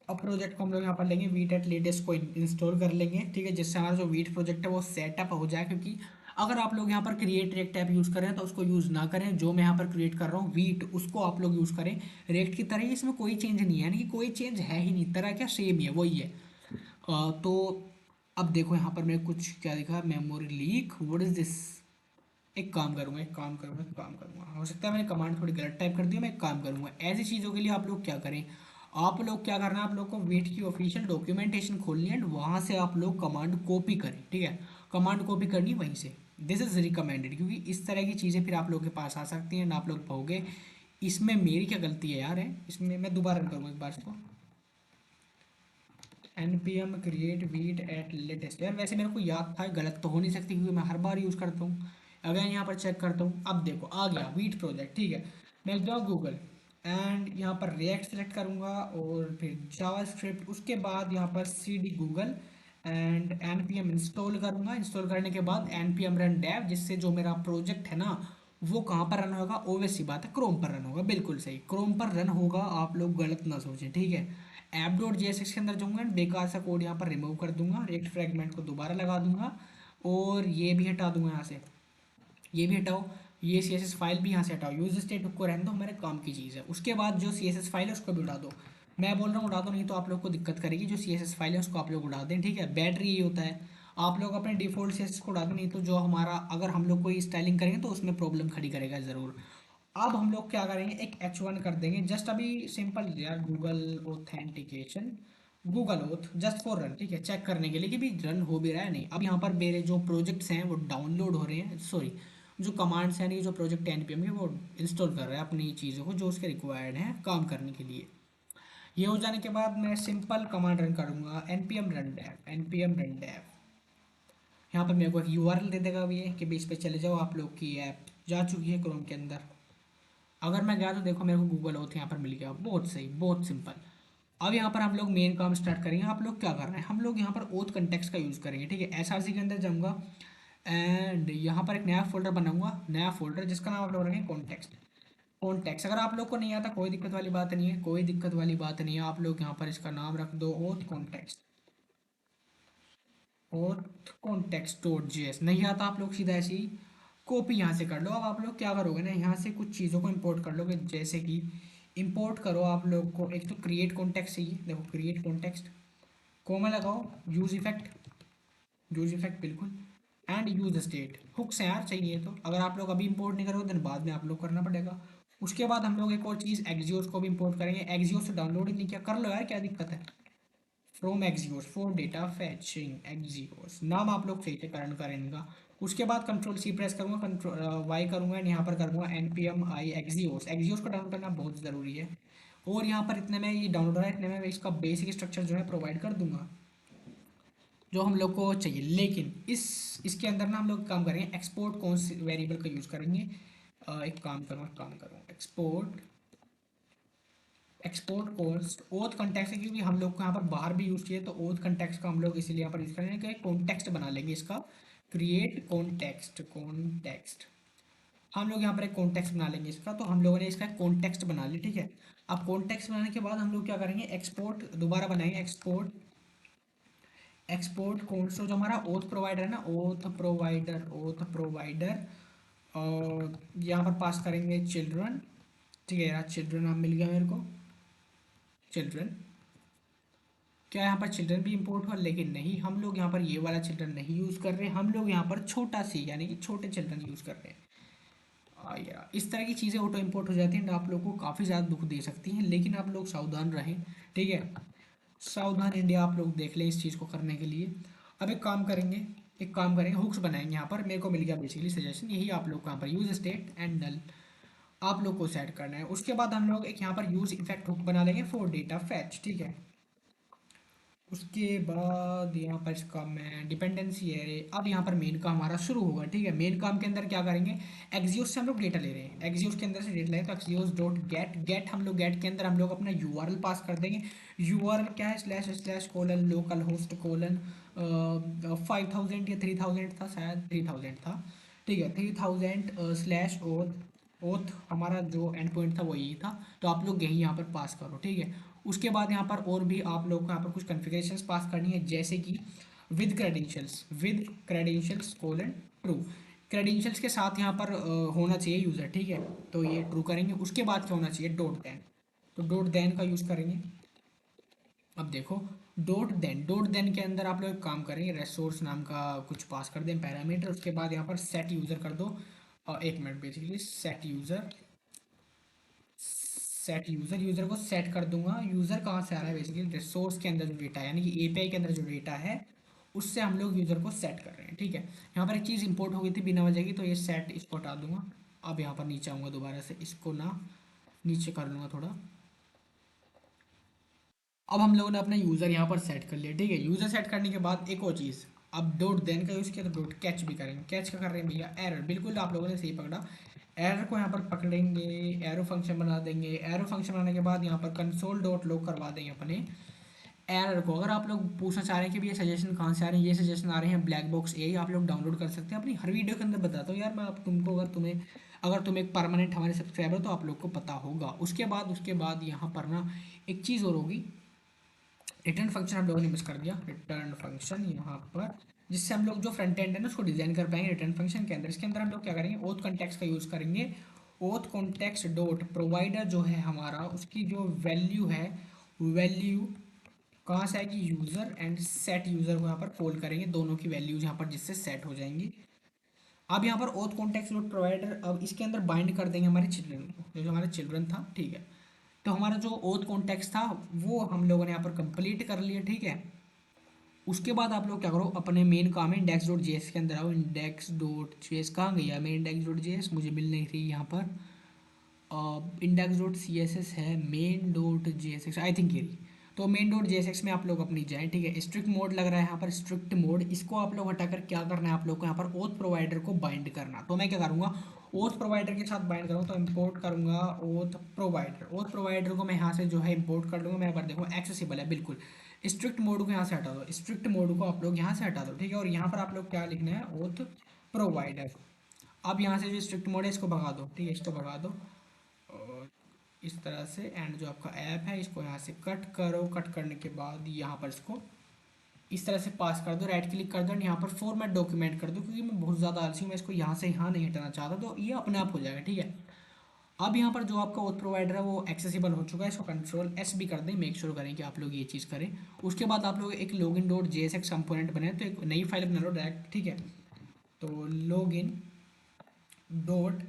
अब प्रोजेक्ट को हम लोग यहाँ पर लेंगे, वीट एट लेटेस्ट को इंस्टॉल कर लेंगे। ठीक है, जिससे हमारा जो वीट प्रोजेक्ट है वो सेटअप हो जाए। क्योंकि अगर आप लोग यहाँ पर क्रिएट रेक्ट ऐप यूज़ करें तो उसको यूज़ ना करें, जो मैं यहाँ पर क्रिएट कर रहा हूँ वीट उसको आप लोग यूज़ करें। रेक्ट की तरह ही इसमें कोई चेंज नहीं है, यानी कि कोई चेंज है ही नहीं, तरह क्या सेम ही है, वही है। तो अब देखो यहाँ पर मैं कुछ क्या दिखा, memory leak, what is this? एक काम करूँगा, हो सकता है मैंने कमांड थोड़ी गलत टाइप कर दी, मैं एक काम करूँगा, ऐसी चीज़ों के लिए आप लोग क्या करें, आप लोग क्या करना है, आप लोग को वेट की ऑफिशियल डॉक्यूमेंटेशन खोलनी है एंड वहाँ से आप लोग कमांड कॉपी करें। ठीक है, कमांड कॉपी करनी है वहीं से, दिस इज़ रिकमेंडेड, क्योंकि इस तरह की चीज़ें फिर आप लोग के पास आ सकती हैं एंड आप लोग पाओगे इसमें मेरी क्या गलती है यार है इसमें। मैं दोबारा रन करूँगा एक बार इसको, N P M create Vite at latest. यार वैसे मेरे को याद था, गलत तो हो नहीं सकती क्योंकि मैं हर बार यूज़ करता हूँ। अगर यहाँ पर चेक करता हूँ, अब देखो आ गया वीट प्रोजेक्ट। ठीक है, मैं जाऊँ गूगल एंड यहाँ पर रिएक्ट सेलेक्ट करूँगा और फिर जावा स्क्रिप्ट, उसके बाद यहाँ पर C D Google and N P M install करूँगा। इंस्टॉल करने के बाद N P M run dev, जिससे जो मेरा प्रोजेक्ट है ना वो कहाँ पर रन होगा? ओवेस सी बात है, क्रोम पर रन होगा, बिल्कुल सही, क्रोम पर रन होगा, आप लोग गलत ना सोचें। ठीक है, app dot J S X के अंदर जाऊँगा, बेकार सा कोड यहाँ पर रिमूव कर दूंगा, रेक्ट फ्रेगमेंट को दोबारा लगा दूंगा और ये भी हटा दूंगा यहाँ से, ये भी हटाओ, ये सी एस एस फाइल भी यहाँ से हटाओ, यूज स्टेट को रहने दो, हमारे काम की चीज़ है। उसके बाद जो सी एस एस फाइल है उसको भी उड़ा दो, मैं बोल रहा हूँ उड़ा दो, नहीं तो आप लोग को दिक्कत करेगी। जो सी एस एस फाइल है उसको आप लोग उड़ा दें। ठीक है, बैटरी ये होता है, आप लोग अपने डिफ़ॉल्ट सी एस एस को उड़ा दें, नहीं तो जो हमारा अगर हम लोग कोई स्टाइलिंग करेंगे तो उसमें प्रॉब्लम खड़ी करेगा ज़रूर। अब हम लोग क्या करेंगे, एक H1 कर देंगे जस्ट अभी, सिंपल यार, Google authentication, Google oath just for run, ठीक है, चेक करने के लिए कि भी रन हो भी रहा है नहीं। अब यहाँ पर मेरे जो प्रोजेक्ट्स हैं वो डाउनलोड हो रहे हैं, सॉरी, जो कमांड्स हैं, नहीं, जो प्रोजेक्ट एनपीएम के वो इंस्टॉल कर रहा है अपनी चीज़ों को जो उसके रिक्वायर्ड हैं काम करने के लिए। ये हो जाने के बाद मैं सिंपल कमांड रन करूँगा, npm run dev। यहाँ पर मेरे को एक यूआरएल दे देगा भी, ये कि भी इस पे चले जाओ, आप लोग की ऐप जा चुकी है क्रोम के अंदर। अगर मैं गया तो देखो मेरे को गूगल ओथ यहाँ पर मिल गया, बहुत सही, बहुत सिंपल। अब यहाँ पर हम लोग मेन काम स्टार्ट करेंगे। आप लोग क्या कर रहे हैं, हम लोग यहाँ पर ओथ कंटेक्स्ट का यूज़ करेंगे, ठीक है। एसआरसी के अंदर जाऊँगा एंड यहाँ पर एक नया फोल्डर बनाऊंगा, नया फोल्डर जिसका नाम आप लोग रखेंगे कॉन्टेक्स्ट। कॉन्टेक्स्ट अगर आप लोग को नहीं आता कोई दिक्कत वाली बात नहीं है, कोई दिक्कत वाली बात नहीं है, आप लोग यहाँ पर इसका नाम रख दो oath context, oath context dot JS. नहीं आता आप लोग सीधा ऐसी कॉपी यहाँ से कर लो। अब आप लोग क्या करोगे ना, यहाँ से कुछ चीज़ों को इंपोर्ट कर लोगे, जैसे कि इंपोर्ट करो आप लोग को, एक तो क्रिएट कॉन्टेक्स्ट चाहिए, देखो क्रिएट कॉन्टेक्स्ट, कोमा लगाओ, यूज इफेक्ट, यूज इफेक्ट बिल्कुल, एंड यूज स्टेट, हुक्स हैं यार चाहिए। तो अगर आप लोग अभी इंपोर्ट नहीं करोगे देन बाद में आप लोग करना पड़ेगा। उसके बाद हम लोग एक और चीज़ एक्जियोस को भी इंपोर्ट करेंगे। एक्जियोस से डाउनलोड ही नहीं किया, कर लो यार, क्या दिक्कत है। From Axios for data फैचिंग Axios, नाम आप लोग सही से करण करें इनका। उसके बाद कंट्रोल सी प्रेस करूंगा, कंट्रोल वाई करूंगा एंड यहाँ पर करूंगा npm i एक्जियोस। एक्जियोस को डाउनलोड करना बहुत ज़रूरी है। और यहाँ पर इतने में ये डाउनलोड हो रहा है, इतने में मैं इसका बेसिक स्ट्रक्चर जो है प्रोवाइड कर दूंगा जो हम लोग को चाहिए। लेकिन इसके अंदर ना हम लोग काम करेंगे, एक्सपोर्ट कौन से वेरिएबल का यूज़ करेंगे। एक काम करूँ export, export const oath context है, क्योंकि हम लोग को यहाँ पर बाहर भी यूज़ चाहिए तो ओथ कंटेक्स्ट का हम लोग इसीलिए यहाँ पर यूज़ करेंगे कि कॉन्टेक्स्ट बना लेंगे इसका, क्रिएट कॉन्टेक्स्ट, कॉन्टेक्स्ट। हम लोग यहाँ पर एक कॉन्टेक्स्ट बना लेंगे इसका, तो हम लोगों ने इसका कॉन्टेक्स्ट बना लिया, ठीक है। अब कॉन्टेक्स्ट बनाने के बाद हम लोग क्या करेंगे, एक्सपोर्ट दोबारा बनाएंगे, एक्सपोर्ट, एक्सपोर्ट कौन सा जो हमारा ओथ प्रोवाइडर है ना, ओथ प्रोवाइडर, ओथ प्रोवाइडर, और यहाँ पर पास करेंगे चिल्ड्रन, ठीक है यार, चिल्ड्रन नाम मिल गया मेरे को, चिल्ड्रन। क्या यहाँ पर चिल्ड्रन भी इंपोर्ट हुआ, लेकिन नहीं, हम लोग यहाँ पर ये वाला चिल्ड्रन नहीं यूज़ कर रहे, हम लोग यहाँ पर छोटा सी यानी कि छोटे चिल्ड्रन यूज़ कर रहे हैं। यार इस तरह की चीज़ें ऑटो इंपोर्ट हो जाती हैं, आप लोग को काफ़ी ज़्यादा दुख दे सकती हैं, लेकिन आप लोग सावधान रहें, ठीक है। सावधान इंडिया आप लोग देख लें इस चीज़ को करने के लिए। अब एक काम करेंगे, हुक्स बनाएंगे। यहाँ पर मेरे को मिल गया बेसिकली सजेशन, यही आप लोग को यहाँ पर यूज स्टेट एंड नल आप लोग को सेट करना है। उसके बाद हम लोग एक यहाँ पर यूज इफेक्ट हुक बना लेंगे फॉर डेटा फैच, ठीक है। उसके बाद यहाँ पर इसका मैं डिपेंडेंसी है, अब यहाँ पर मेन काम हमारा शुरू होगा, ठीक है। मेन काम के अंदर क्या करेंगे, एक्जियोस से हम लोग डेटा ले रहे हैं, एक्जियोस के अंदर से डेटा लें तो एक्जियोस डॉट गेट, गेट हम लोग गेट के अंदर हम लोग अपना यूआरएल पास कर देंगे। यूआरएल क्या है, slash slash colon local host colon 5000 या 3000 था, शायद 3000 था, ठीक है, 3000 स्लैश ओथ, ओथ हमारा जो एंड पॉइंट था वो यही था, तो आप लोग यही यहाँ पर पास करो, ठीक है। उसके बाद यहाँ पर और भी आप लोग को यहाँ पर कुछ कॉन्फ़िगरेशंस पास करनी है, जैसे कि with credentials colon true, credentials के साथ यहाँ पर होना चाहिए यूज़र, ठीक है। तो ये ट्रू करेंगे। उसके बाद क्या होना चाहिए, डॉट देन, तो डॉट देन का यूज़ करेंगे। अब देखो डॉट देन के अंदर आप लोग एक काम करेंगे, रिसोर्स नाम का कुछ पास कर दें पैरामीटर। उसके बाद यहाँ पर सेट यूज़र कर दो, और एक minute, basically set user, set user, user को सेट कर दूंगा। यूज़र कहाँ से आ रहा है, बेसिकली रिसोर्स के अंदर जो डेटा है, यानी कि एपीआई के अंदर जो डेटा है उससे हम लोग यूज़र को सेट कर रहे हैं, ठीक है। यहाँ पर एक चीज़ इंपोर्ट हो गई थी बिना वजह की, तो ये सेट इसको हटा दूंगा। अब यहाँ पर नीचे आऊँगा दोबारा से, इसको ना नीचे कर लूँगा थोड़ा। अब हम लोगों ने अपना यूज़र यहाँ पर सेट कर लिया, ठीक है। यूज़र सेट करने के बाद एक और चीज़, अब डॉट देन का यूज़ किया तो डॉट कैच भी करेंगे। कैच का कर रहे हैं भैया, एरर, बिल्कुल आप लोगों ने सही पकड़ा। एरर को यहाँ पर पकड़ेंगे, एरो फंक्शन बना देंगे। एरो फंक्शन बनाने के बाद यहाँ पर कंसोल डॉट लॉग करवा देंगे अपने एरर को। अगर आप लोग पूछना चाह रहे हैं कि ये सजेशन कहाँ से आ रहे हैं, ये सजेशन आ रहे हैं ब्लैक बॉक्स ए, आप लोग डाउनलोड कर सकते हैं, अपनी हर वीडियो के अंदर बताता हूँ यार मैं, अब तुमको अगर तुम एक परमानेंट हमारे सब्सक्राइबर हो तो आप लोग को पता होगा। उसके बाद यहाँ पर ना एक चीज़ और होगी, रिटर्न फंक्शन हम लोगों ने मिस कर दिया। रिटर्न फंक्शन यहाँ पर, जिससे हम लोग जो फ्रंट एंड है ना उसको डिजाइन कर पाएंगे रिटर्न फंक्शन के अंदर। इसके अंदर हम लोग क्या करेंगे, ओथ कॉन्टेक्स्ट का यूज़ करेंगे। ओथ कॉन्टेक्स्ट डॉट प्रोवाइडर जो है हमारा, उसकी जो वैल्यू है, वैल्यू कहाँ से आएगी, यूज़र, एंड सेट यूज़र को यहाँ पर कॉल करेंगे, दोनों की वैल्यूज यहाँ पर जिससे सेट हो जाएंगी। अब यहाँ पर ओथ कॉन्टेक्स्ट नोट प्रोवाइडर, अब इसके अंदर बाइंड कर देंगे हमारे चिल्ड्रन को, जो हमारा चिल्ड्रन था, ठीक है। तो हमारा जो ओथ कॉन्टेक्स्ट था वो हम लोगों ने यहाँ पर कंप्लीट कर लिया, ठीक है। उसके बाद आप लोग क्या करो, अपने मेन काम है इंडेक्स डॉट जेएस के अंदर आओ। इंडेक्स डॉट जेएस कहाँ गई है मेरी इंडेक्स डॉट जेएस, मुझे मिल नहीं रही यहाँ पर। Index dot C S S है, main dot J S X I think ये रही। तो main dot J S X में आप लोग अपनी जाएँ, ठीक है। स्ट्रिक्ट मोड लग रहा है यहाँ पर, स्ट्रिक्ट मोड, इसको आप लोग हटाकर क्या करना है आप लोग को, यहाँ पर ओथ प्रोवाइडर को बाइंड करना। तो मैं क्या करूँगा, ओथ प्रोवाइडर के साथ बाइंड करूँ तो इंपोर्ट करूँगा ओथ प्रोवाइडर। ओथ प्रोवाइडर को मैं यहाँ से जो है इंपोर्ट कर लूँगा। मैं यहाँ पर देखो एक्सेसिबल है बिल्कुल। स्ट्रिक्ट मोड को यहाँ से हटा दो, स्ट्रिक्ट मोड को आप लोग यहाँ से हटा दो, ठीक है। और यहाँ पर आप लोग क्या लिखना है, ओथ प्रोवाइडर। अब यहाँ से जो स्ट्रिक्ट मोड है इसको भगा दो, ठीक है, इसको भगा दो। और इस तरह से एंड जो आपका ऐप है इसको यहाँ से कट करो। कट करने के बाद यहाँ पर इसको इस तरह से पास कर दो, राइट क्लिक कर दो और यहाँ पर फॉर्मेट डॉक्यूमेंट कर दो, क्योंकि मैं बहुत ज़्यादा आलसी हूँ, मैं इसको यहाँ से यहाँ नहीं हटाना चाहता, तो ये अपने आप हो जाएगा, ठीक है। अब यहाँ पर जो आपका ओथ प्रोवाइडर है वो एक्सेसिबल हो चुका है, इसको कंट्रोल एस भी कर दें, मेक श्योर करें कि आप लोग ये चीज़ करें। उसके बाद आप लोग एक login dot J S x component बनाए, तो एक नई फाइल बना लो डायरेक्ट, ठीक है। तो login dot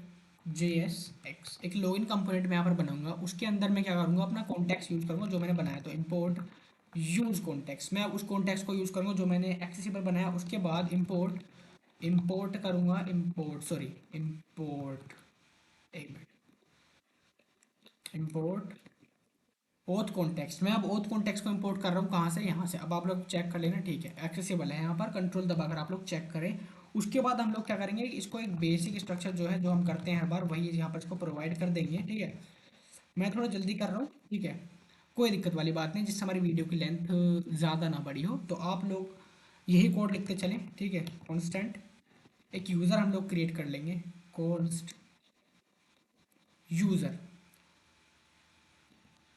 J S x एक लॉगिन कंपोनेंट मैं यहाँ पर बनाऊंगा। उसके अंदर मैं क्या करूँगा, अपना कॉन्टेक्स्ट यूज़ करूँगा जो मैंने बनाया। तो इंपोर्ट यूज़ कॉन्टेक्स्ट, मैं उस कॉन्टेक्स्ट को यूज़ करूँगा जो मैंने एक्सेसिबल बनाया। उसके बाद इंपोर्ट इंपोर्ट करूँगा, इंपोर्ट सॉरी इंपोर्ट, एक मिनट, इंपोर्ट ओथ कॉन्टेक्स्ट। मैं अब ओथ कॉन्टेक्स्ट को इंपोर्ट कर रहा हूँ कहाँ से, यहाँ से। अब आप लोग चेक कर लेना, ठीक है, एक्सेसिबल है यहाँ पर, कंट्रोल दबाकर आप लोग चेक करें। उसके बाद हम लोग क्या करेंगे, इसको एक बेसिक स्ट्रक्चर जो है जो हम करते हैं हर बार, वही यहाँ पर इसको प्रोवाइड कर देंगे, ठीक है। मैं थोड़ा जल्दी कर रहा हूँ, ठीक है, कोई दिक्कत वाली बात नहीं, जिससे हमारी वीडियो की लेंथ ज़्यादा ना बड़ी हो। तो आप लोग यही कोड लिखते चलें, ठीक है। कॉन्स्टेंट एक यूज़र हम लोग क्रिएट कर लेंगे, const user,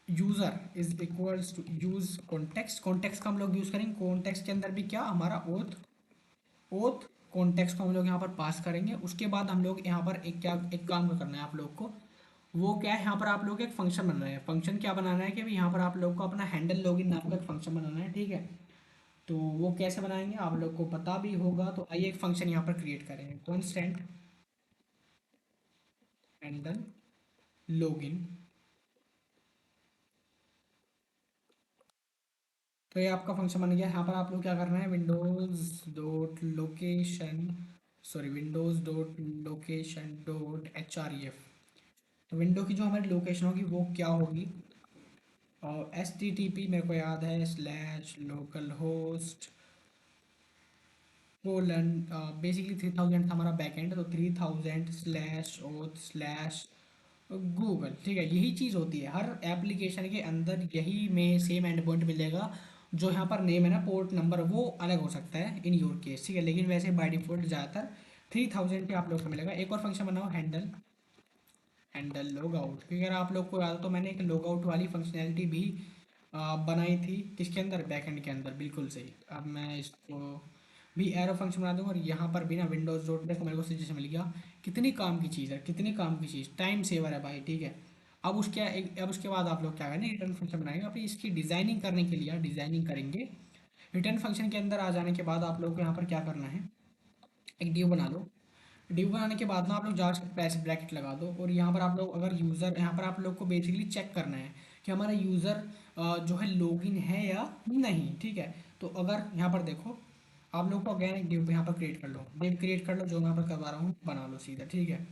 user is equals to use context. Context का हम लोग यूज़ करेंगे, कॉन्टेक्स्ट के अंदर भी क्या हमारा ओथ, ओथ कॉन्टेक्स्ट को हम लोग यहाँ पर पास करेंगे। उसके बाद हम लोग यहाँ पर एक क्या एक काम करना है आप लोग को, वो क्या है, यहाँ पर आप लोग एक फंक्शन बनाना है। फंक्शन क्या बनाना है कि भाई यहाँ पर आप लोग को अपना हैंडल लॉगिन नाम का एक फंक्शन बनाना है, ठीक है। तो वो कैसे बनाएंगे आप लोग को पता भी होगा, तो आइए एक फंक्शन यहाँ पर क्रिएट करेंगे, कॉन्स्टेंट हैंडल लॉगिन। तो ये आपका फंक्शन बन गया। यहाँ पर आप लोग क्या करना है, Windows dot location, sorry Windows dot location dot H R E F. तो विंडो की जो हमारी लोकेशन होगी वो क्या होगी, और एस टी टी पी मेरे को याद है, slash local host colon, basically 3000 था हमारा बैकएंड, तो 3000 स्लैश ओथ स्लैश गूगल, ठीक है। यही चीज़ होती है हर एप्लीकेशन के अंदर, यही में सेम एंड पॉइंट मिलेगा। जो यहाँ पर नेम है ना, पोर्ट नंबर, वो अलग हो सकता है इन योर केस, ठीक है, लेकिन वैसे बाय डिफॉल्ट ज़्यादातर 3000 पे आप लोग को मिलेगा। एक और फंक्शन बनाओ, हैंडल हैंडल लॉग आउट, क्योंकि अगर आप लोग को याद हो तो मैंने एक लॉग आउट वाली फंक्शनैलिटी भी बनाई थी, किसके अंदर, बैकएंड के अंदर, बिल्कुल सही। अब मैं इसको भी एरो फंक्शन बना दूंगा, और यहाँ पर भी ना विंडोज डॉट, देखो मेरे को सजेशन मिल गया, कितनी काम की चीज़ है, कितनी काम की चीज़, टाइम सेवर है भाई, ठीक है। अब उसके बाद आप लोग क्या करेंगे, रिटर्न फंक्शन बनाएंगे। अपनी इसकी डिज़ाइनिंग करने के लिए डिज़ाइनिंग करेंगे। रिटर्न फंक्शन के अंदर आ जाने के बाद आप लोग को यहाँ पर क्या करना है, एक ड्यू बना लो। ड्यू बनाने के बाद ना आप लोग जावास्क्रिप्ट पैसे ब्रैकेट लगा दो, और यहाँ पर आप लोग अगर यूज़र, यहाँ पर आप लोग को बेसिकली चेक करना है कि हमारा यूज़र जो है लॉगिन है या नहीं, ठीक है। तो अगर यहाँ पर देखो, आप लोग को अगेन एक डिव यहाँ पर क्रिएट कर लो, डिव क्रिएट कर लो, जो मैं यहाँ पर करवा रहा हूँ बना लो सीधा, ठीक है।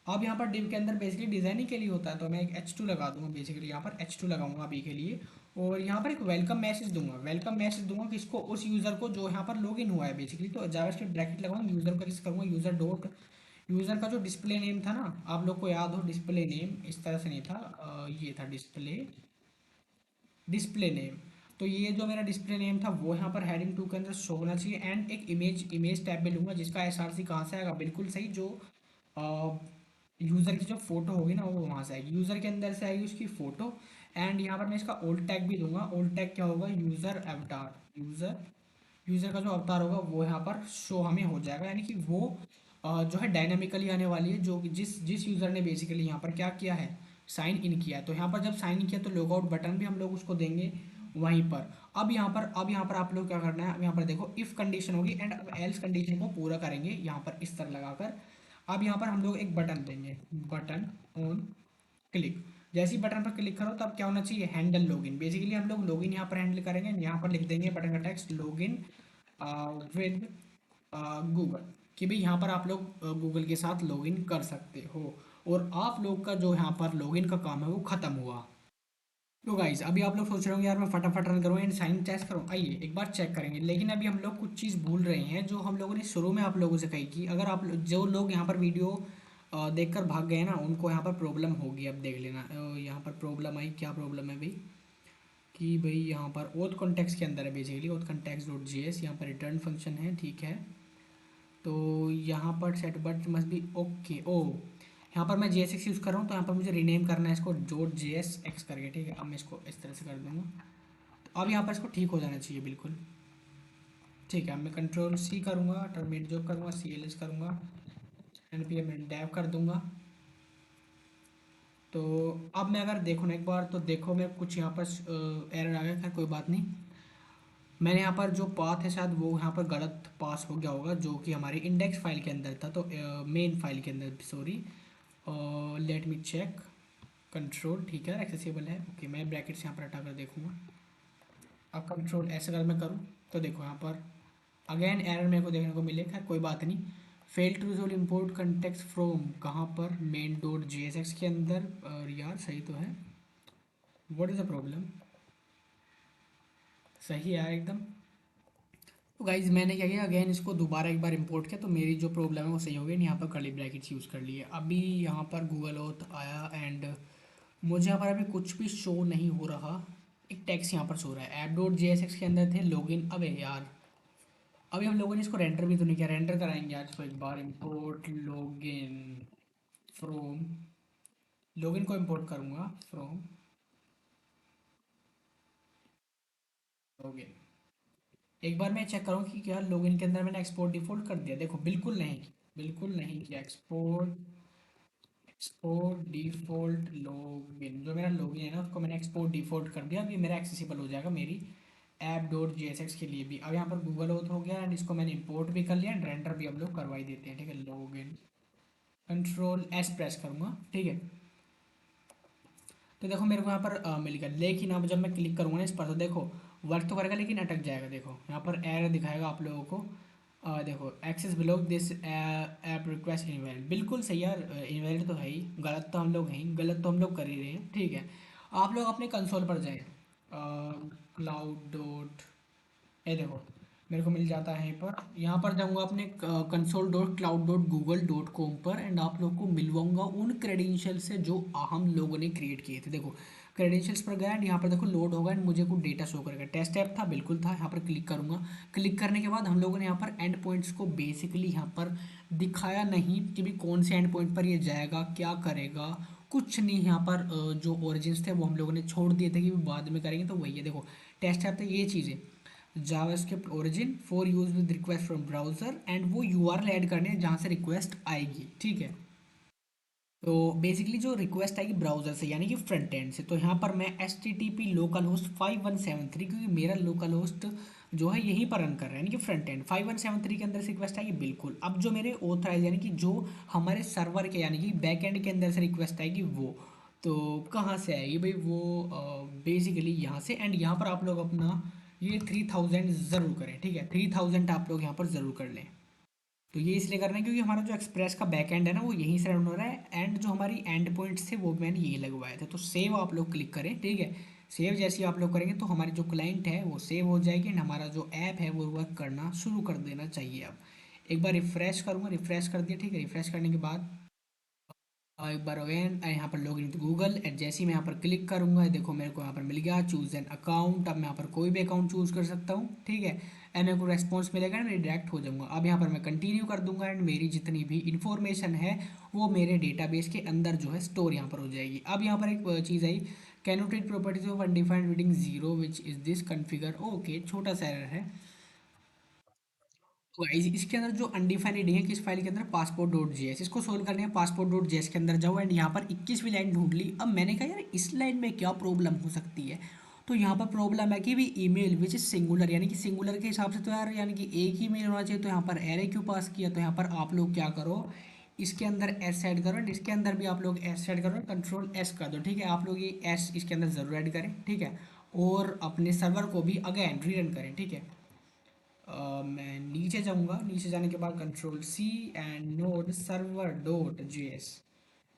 अब यहाँ पर डिव के अंदर बेसिकली डिज़ाइनिंग के लिए होता है, तो मैं एक H2 लगा दूंगा, बेसिकली यहाँ पर H2 लगाऊंगा अभी के लिए। और यहाँ पर एक वेलकम मैसेज दूंगा, वेलकम मैसेज दूंगा किसको, उस यूज़र को जो यहाँ पर लॉगिन हुआ है बेसिकली। तो जावास्क्रिप्ट ब्रैकेट लगाऊंगा, यूज़र का किस करूँगा, यूज़र डॉट, यूज़र का जो डिस्प्ले नेम था ना, आप लोग को याद हो, डिस्प्ले नेम इस तरह से नहीं था, ये था डिस्प्ले, डिस्प्ले नेम। तो ये जो मेरा डिस्प्ले नेम था वो यहाँ पर हेडिंग टू के अंदर शो होना चाहिए। एंड एक इमेज टैब में लूँगा, जिसका एस आर सी कहाँ से आएगा, बिल्कुल सही, जो यूज़र की जो फोटो होगी ना वो वहाँ से आएगी, यूज़र के अंदर से आएगी उसकी फ़ोटो। एंड यहाँ पर मैं इसका ओल्ड टैग भी दूंगा। ओल्ड टैग क्या होगा, यूज़र अवतार, यूज़र, यूज़र का जो अवतार होगा वो यहाँ पर शो हमें हो जाएगा, यानी कि वो जो है डायनामिकली आने वाली है, जो जिस जिस यूज़र ने बेसिकली यहाँ पर क्या किया है, साइन इन किया है। तो यहाँ पर जब साइन इन किया तो लॉग आउट बटन भी हम लोग उसको देंगे। वहीं पर। अब यहाँ पर आप लोग क्या करना है, अब यहाँ पर देखो इफ कंडीशन होगी एंड अब एल्स कंडीशन को पूरा करेंगे यहाँ पर इस तरह लगाकर। अब यहाँ पर हम लोग एक बटन देंगे, बटन ऑन क्लिक। जैसे ही बटन पर क्लिक करो तब क्या होना चाहिए, हैंडल लॉगिन। बेसिकली हम लोग लॉगिन यहाँ पर हैंडल करेंगे, यहाँ पर लिख देंगे बटन का टेक्स्ट लॉगिन विद गूगल, कि भाई यहाँ पर आप लोग गूगल के साथ लॉगिन कर सकते हो और आप लोग का जो यहाँ पर लॉगिन का काम है वो खत्म हुआ। तो गाइज अभी आप लोग सोच रहे होंगे यार मैं फटाफट रन करूँ एंड साइन टेस्ट करूँ, आइए एक बार चेक करेंगे। लेकिन अभी हम लोग कुछ चीज़ भूल रहे हैं जो हम लोगों ने शुरू में आप लोगों से कही कि अगर जो लोग यहाँ पर वीडियो देखकर भाग गए ना उनको यहाँ पर प्रॉब्लम होगी। अब देख लेना यहाँ पर प्रॉब्लम आई, क्या प्रॉब्लम है भाई, कि भाई यहाँ पर ओथ कॉन्टेक्स्ट के अंदर है, basically oath context dot G S, यहाँ पर रिटर्न फंक्शन है, ठीक है। तो यहाँ पर set but must be okay. Oh यहाँ पर मैं जे एस एक्स यूज़ कर रहा हूँ तो यहाँ पर मुझे रीनेम करना है इसको डॉट जे एस एक्स करके, ठीक है। अब मैं इसको इस तरह से कर दूँगा, तो अब यहाँ पर इसको ठीक हो जाना चाहिए बिल्कुल, ठीक है। अब मैं कंट्रोल सी करूँगा, टर्मिनेट जॉब करूँगा, सी एल एस करूँगा, एन पी एम डेव कर दूँगा। तो अब मैं अगर देखूँ ना एक बार, तो देखो मैं कुछ यहाँ पर एरर आ गया, खैर कोई बात नहीं। मैंने यहाँ पर जो पाथ है शायद वो यहाँ पर गलत पास हो गया होगा, जो कि हमारी इंडेक्स फाइल के अंदर था, तो मेन फाइल के अंदर, sorry. Let me check, control ठीक है एक्सेसिबल है, ओके। मैं ब्रैकेट्स यहाँ पर हटा कर देखूँगा। अब कंट्रोल ऐसे अगर मैं करूँ तो देखो यहाँ पर अगेन एरर मेरे को देखने को मिलेगा, कोई बात नहीं। Fail to resolve import context from कहाँ पर, main dot J S X के अंदर, और यार सही तो है, व्हाट इज़ द प्रॉब्लम, सही है यार एकदम। तो गाइज मैंने क्या किया, अगेन इसको दोबारा एक बार इंपोर्ट किया तो मेरी जो प्रॉब्लम है वो सही हो गई। यहाँ पर कर्ली ब्रैकेट्स यूज़ कर लिए। अभी यहाँ पर गूगल ओथ आया एंड मुझे यहाँ पर अभी कुछ भी शो नहीं हो रहा, एक टेक्स्ट यहाँ पर शो रहा है, app dot J S X के अंदर थे लॉगिन। अबे यार अभी हम लोगों ने इसको रेंडर भी तो नहीं किया, रेंडर कराएंगे आज इसको एक बार। इंपोर्ट लॉगिन फ्रॉम, लॉगिन को इंपोर्ट करूँगा फ्रॉम लॉगिन। एक बार मैं चेक करूँ कि क्या लॉगिन के अंदर मैंने एक्सपोर्ट डिफॉल्ट कर दिया, देखो बिल्कुल नहीं, बिल्कुल नहीं किया। एक्सपोर्ट, एक्सपोर्ट डिफॉल्ट लॉगिन, जो मेरा लॉगिन है ना उसको मैंने एक्सपोर्ट डिफॉल्ट कर दिया। अब ये मेरा एक्सेसिबल हो जाएगा मेरी app dot G S X के लिए भी। अब यहाँ पर गूगल ओथ हो गया एंड इसको मैंने इंपोर्ट भी कर लिया एंड रेंडर भी हम लोग करवा ही देते हैं, ठीक है। लॉगिन कंट्रोल एस प्रेस करूँगा, ठीक है। तो देखो मेरे को यहाँ पर मिल गया, लेकिन अब जब मैं क्लिक करूँगा ना इस पर तो देखो वर्क तो करेगा लेकिन अटक जाएगा। देखो यहाँ पर एरर दिखाएगा आप लोगों को, देखो access below this app request invalid, बिल्कुल सही यार, इनवैलिड तो है ही, गलत तो हम लोग हैं ही, गलत तो हम लोग कर ही रहे हैं, ठीक है। आप लोग अपने कंसोल पर जाएँ, क्लाउड डॉट, ये देखो मेरे को मिल जाता है यहाँ पर जाऊँगा अपने console dot cloud dot Google dot com पर एंड आप लोग को मिलवाऊंगा उन क्रेडेंशियल से जो हम लोगों ने क्रिएट किए थे। देखो क्रेडेंशियल्स पर गया एंड यहाँ पर देखो लोड होगा एंड मुझे कुछ डेटा शो करेगा, टेस्ट ऐप था, बिल्कुल था। यहाँ पर क्लिक करूँगा, क्लिक करने के बाद हम लोगों ने यहाँ पर एंड पॉइंट्स को बेसिकली यहाँ पर दिखाया नहीं कि भी कौन से एंड पॉइंट पर ये जाएगा, क्या करेगा, कुछ नहीं। यहाँ पर जो ओरिजिन्स थे वो हम लोगों ने छोड़ दिए थे कि बाद में करेंगे, तो वही है। देखो टेस्ट ऐप था, ये चीज़ें JavaScript origin for use with request from browser and वो यूआरएल ऐड करने हैं जहाँ से रिक्वेस्ट आएगी, ठीक है। तो बेसिकली जो रिक्वेस्ट आएगी ब्राउजर से यानी कि फ्रंट एंड से, तो यहाँ पर मैं H T T P local host 5173, क्योंकि मेरा लोकल होस्ट जो है यहीं पर रन कर रहा है यानी कि फ्रंट एंड 5173 के अंदर से रिक्वेस्ट आएगी, बिल्कुल। अब जो मेरे ऑथराइज यानी कि जो हमारे सर्वर के यानी कि बैक एंड के अंदर से रिक्वेस्ट आएगी वो तो कहाँ से आएगी भाई, वो बेसिकली यहाँ से। एंड यहाँ पर आप लोग अपना ये 3000 ज़रूर करें, ठीक है। 3000 आप लोग यहाँ पर ज़रूर कर लें। तो ये इसलिए करना है क्योंकि हमारा जो एक्सप्रेस का बैक एंड है ना वो यहीं से रन हो रहा है एंड जो हमारी एंड पॉइंट्स थे वो मैंने यही लगवाए थे। तो सेव आप लोग क्लिक करें, ठीक है। सेव जैसे ही आप लोग करेंगे तो हमारी जो क्लाइंट है वो सेव हो जाएगी एंड हमारा जो ऐप है वो वर्क करना शुरू कर देना चाहिए। अब एक बार रिफ्रेश करूँगा, रिफ्रेश कर दिया, ठीक है। रिफ्रेश करने के बाद एक बार अगेन यहाँ पर log in to Google and जैसे ही मैं यहाँ पर क्लिक करूँगा देखो मेरे को यहाँ पर मिल गया चूज़ एन अकाउंट। अब मैं यहाँ पर कोई भी अकाउंट चूज़ कर सकता हूँ, ठीक है। एंड मेरे को रेस्पॉन्स मिलेगा एंड रिडायरेक्ट हो जाऊँगा। अब यहाँ पर मैं कंटिन्यू कर दूंगा एंड मेरी जितनी भी इन्फॉर्मेशन है वो मेरे डेटाबेस के अंदर जो है स्टोर यहाँ पर हो जाएगी। अब यहाँ पर एक चीज़ आई, can't read properties of undefined reading zero which is this configure, okay छोटा सा एरर है। तो गाइस इसके अंदर जो अनडिफाइंड रीडिंग है किस फाइल के अंदर, पासपोर्ट डॉट जी एस, इसको सोल्व करने है। पासपोर्ट डॉट जी एस के अंदर जाओ एंड यहाँ पर 21वीं लाइन ढूंढ ली। अब मैंने कहा यार इस लाइन में क्या प्रॉब्लम हो सकती है, तो यहाँ पर प्रॉब्लम है कि भी ईमेल विच इज सिंगुलर, यानी कि सिंगुलर के हिसाब से तो यार यानी कि एक ही ईमेल होना चाहिए, तो यहाँ पर एरे क्यों पास किया। तो यहाँ पर आप लोग क्या करो, इसके अंदर एस ऐड करो एंड इसके अंदर भी आप लोग एस ऐड करो, कंट्रोल एस कर दो, ठीक है। आप लोग ये एस इसके अंदर ज़रूर ऐड करें, ठीक है। और अपने सर्वर को भी अगेन रीरन करें, ठीक है। मैं नीचे जाऊँगा, नीचे जाने के बाद control C and node server dot JS,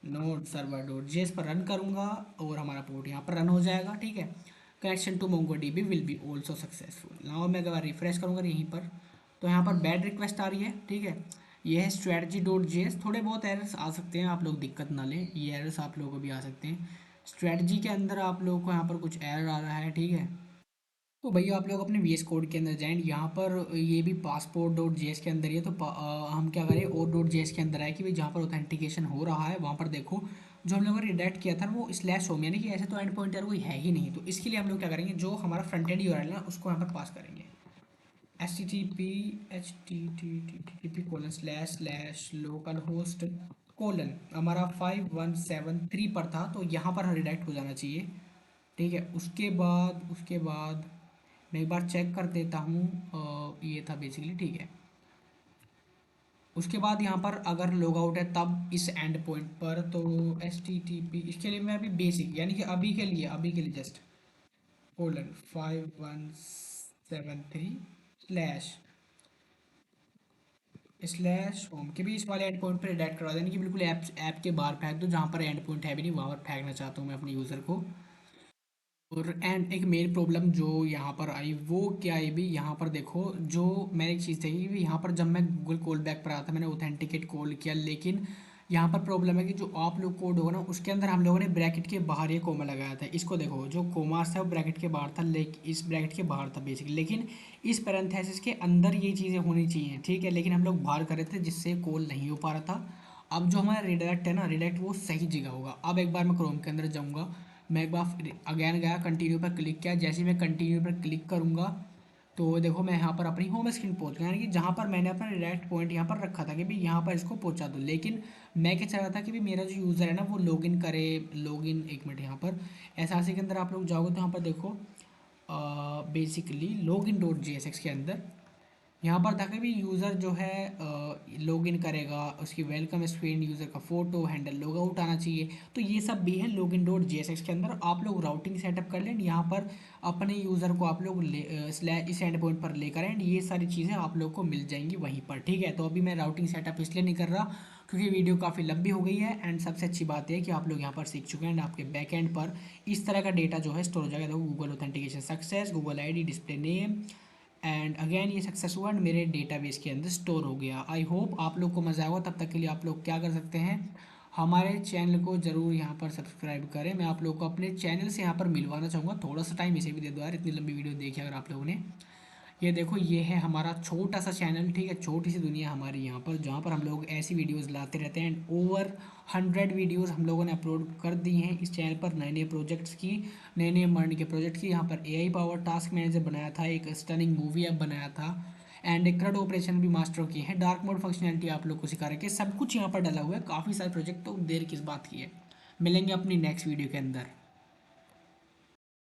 node server dot JS पर रन करूँगा और हमारा पोर्ट यहाँ पर रन हो जाएगा, ठीक है। Connection to MongoDB will be also successful. Now मैं अगर रिफ्रेश करूँगा यहीं पर, तो यहाँ पर बैड रिक्वेस्ट आ रही है, ठीक है। ये है स्ट्रेटजी डॉट जेएस, थोड़े बहुत एरर्स आ सकते हैं, आप लोग दिक्कत ना लें, ये एरर्स आप लोगों को भी आ सकते हैं। स्ट्रेटजी के अंदर आप लोगों को यहाँ पर कुछ एरर आ रहा है, ठीक है। तो भैया आप लोग अपने वी एस कोड के अंदर जाएं, यहाँ पर ये भी पासपोर्ट डॉट जे एस के अंदर ही है, तो हम क्या करें और डॉट जे एस के अंदर आए कि भाई जहाँ पर ऑथेंटिकेशन हो रहा है वहाँ पर देखो जो हम लोगों ने रिडायरेक्ट किया था वो स्लैश होम, यानी कि ऐसे तो एंड पॉइंट यार कोई है ही नहीं। तो इसके लिए हम लोग क्या करेंगे, जो हमारा फ्रंट एंड यूआरएल है ना उसको यहाँ पर पास करेंगे, H T T P H T P colon slash slash local host colon हमारा 5173 पर था, तो यहाँ पर रिडायरेक्ट हो जाना चाहिए, ठीक है। उसके बाद मैं एक बार चेक कर देता हूँ, ये था बेसिकली, ठीक है। उसके बाद यहाँ पर अगर लॉग आउट है तब इस एंड पॉइंट पर, तो एस टी टी पी इसके लिए मैं अभी बेसिक यानी कि अभी के लिए just colon 5173 slash slash home के भी इस वाले एंड पॉइंट पर रिडायरेक्ट करवा दें कि बिल्कुल ऐप के बाहर फेंक दो, जहाँ पर एंड पॉइंट है भी नहीं वहाँ पर फेंकना चाहता हूँ मैं अपने यूज़र को। और एंड एक मेन प्रॉब्लम जो यहाँ पर आई वो क्या है भी, यहाँ पर देखो जो मैंने एक चीज़ देखी कि यहाँ पर जब मैं गूगल कॉल बैक पर आया था मैंने ऑथेंटिकेट कॉल किया, लेकिन यहाँ पर प्रॉब्लम है कि जो आप लोग कोड होगा ना उसके अंदर हम लोगों ने ब्रैकेट के बाहर ये कोमा लगाया था। इसको देखो जो कोमास था वो ब्रैकेट के बाहर था, लेकिन इस ब्रैकेट के बाहर था बेसिकली, लेकिन इस पैरेंथेसिस के अंदर ये चीज़ें होनी चाहिए, ठीक है। लेकिन हम लोग बाहर कर रहे थे जिससे कॉल नहीं हो पा रहा था। अब जो हमारा रिडायरेक्ट है ना, रिडायरेक्ट वो सही जगह होगा। अब एक बार मैं क्रोम के अंदर जाऊँगा, मैं एक बार अगेन गया कंटिन्यू पर क्लिक किया, जैसे ही मैं कंटिन्यू पर क्लिक करूँगा तो देखो मैं यहाँ पर अपनी होम स्क्रीन पहुँच गया, यानी कि जहाँ पर मैंने अपना डायरेक्ट पॉइंट यहाँ पर रखा था कि भाई यहाँ पर इसको पहुँचा दो। लेकिन मैं क्या चाह रहा था कि भाई मेरा जो यूज़र है ना वो लॉगिन करे, लॉगिन एक मिनट यहाँ पर एस आर सी के अंदर आप लोग जाओगे तो यहाँ पर देखो basically login dot G S X के अंदर यहाँ पर था कि भी यूज़र जो है लॉगिन करेगा, उसकी वेलकम स्क्रीन, यूज़र का फोटो, हैंडल, लॉग आउट आना चाहिए। तो ये सब भी है login dot G S X के अंदर। आप लोग राउटिंग सेटअप कर लें, यहाँ पर अपने यूज़र को आप लोग स्लैश इस एंड पॉइंट पर लेकर आएँ, ये सारी चीज़ें आप लोग को मिल जाएंगी वहीं पर, ठीक है। तो अभी मैं राउटिंग सेटअप इसलिए नहीं कर रहा क्योंकि वीडियो काफ़ी लंबी हो गई है, एंड सबसे अच्छी बात यह है कि आप लोग यहाँ पर सीख चुके हैं एंड आपके बैक एंड पर इस तरह का डेटा जो है स्टोर हो जाएगा। तो Google authentication success, Google I D, display name and again ये सक्सेस हुआ एंड मेरे डेटाबेस के अंदर स्टोर हो गया। आई होप आप लोग को मज़ा आएगा। तब तक के लिए आप लोग क्या कर सकते हैं, हमारे चैनल को ज़रूर यहाँ पर सब्सक्राइब करें। मैं आप लोग को अपने चैनल से यहाँ पर मिलवाना चाहूँगा, थोड़ा सा टाइम इसे भी दे दो यार, इतनी लंबी वीडियो देखी अगर आप लोगों ने। ये देखो ये है हमारा छोटा सा चैनल, ठीक है, छोटी सी दुनिया हमारी यहाँ पर, जहाँ पर हम लोग ऐसी वीडियोस लाते रहते हैं एंड ओवर 100 वीडियोस हम लोगों ने अपलोड कर दी हैं इस चैनल पर, नए नए प्रोजेक्ट्स की, नए नए मर्न के प्रोजेक्ट की। यहाँ पर एआई पावर टास्क मैनेजर बनाया था, एक स्टनिंग मूवी ऐप बनाया था एंड एक क्रड ऑपरेशन भी मास्टर किए हैं, डार्क मोड फंक्शनैलिटी आप लोग को सिखा रखे, सब कुछ यहाँ पर डला हुआ है, काफ़ी सारे प्रोजेक्ट। तो देर किस बात की है, मिलेंगे अपनी नेक्स्ट वीडियो के अंदर।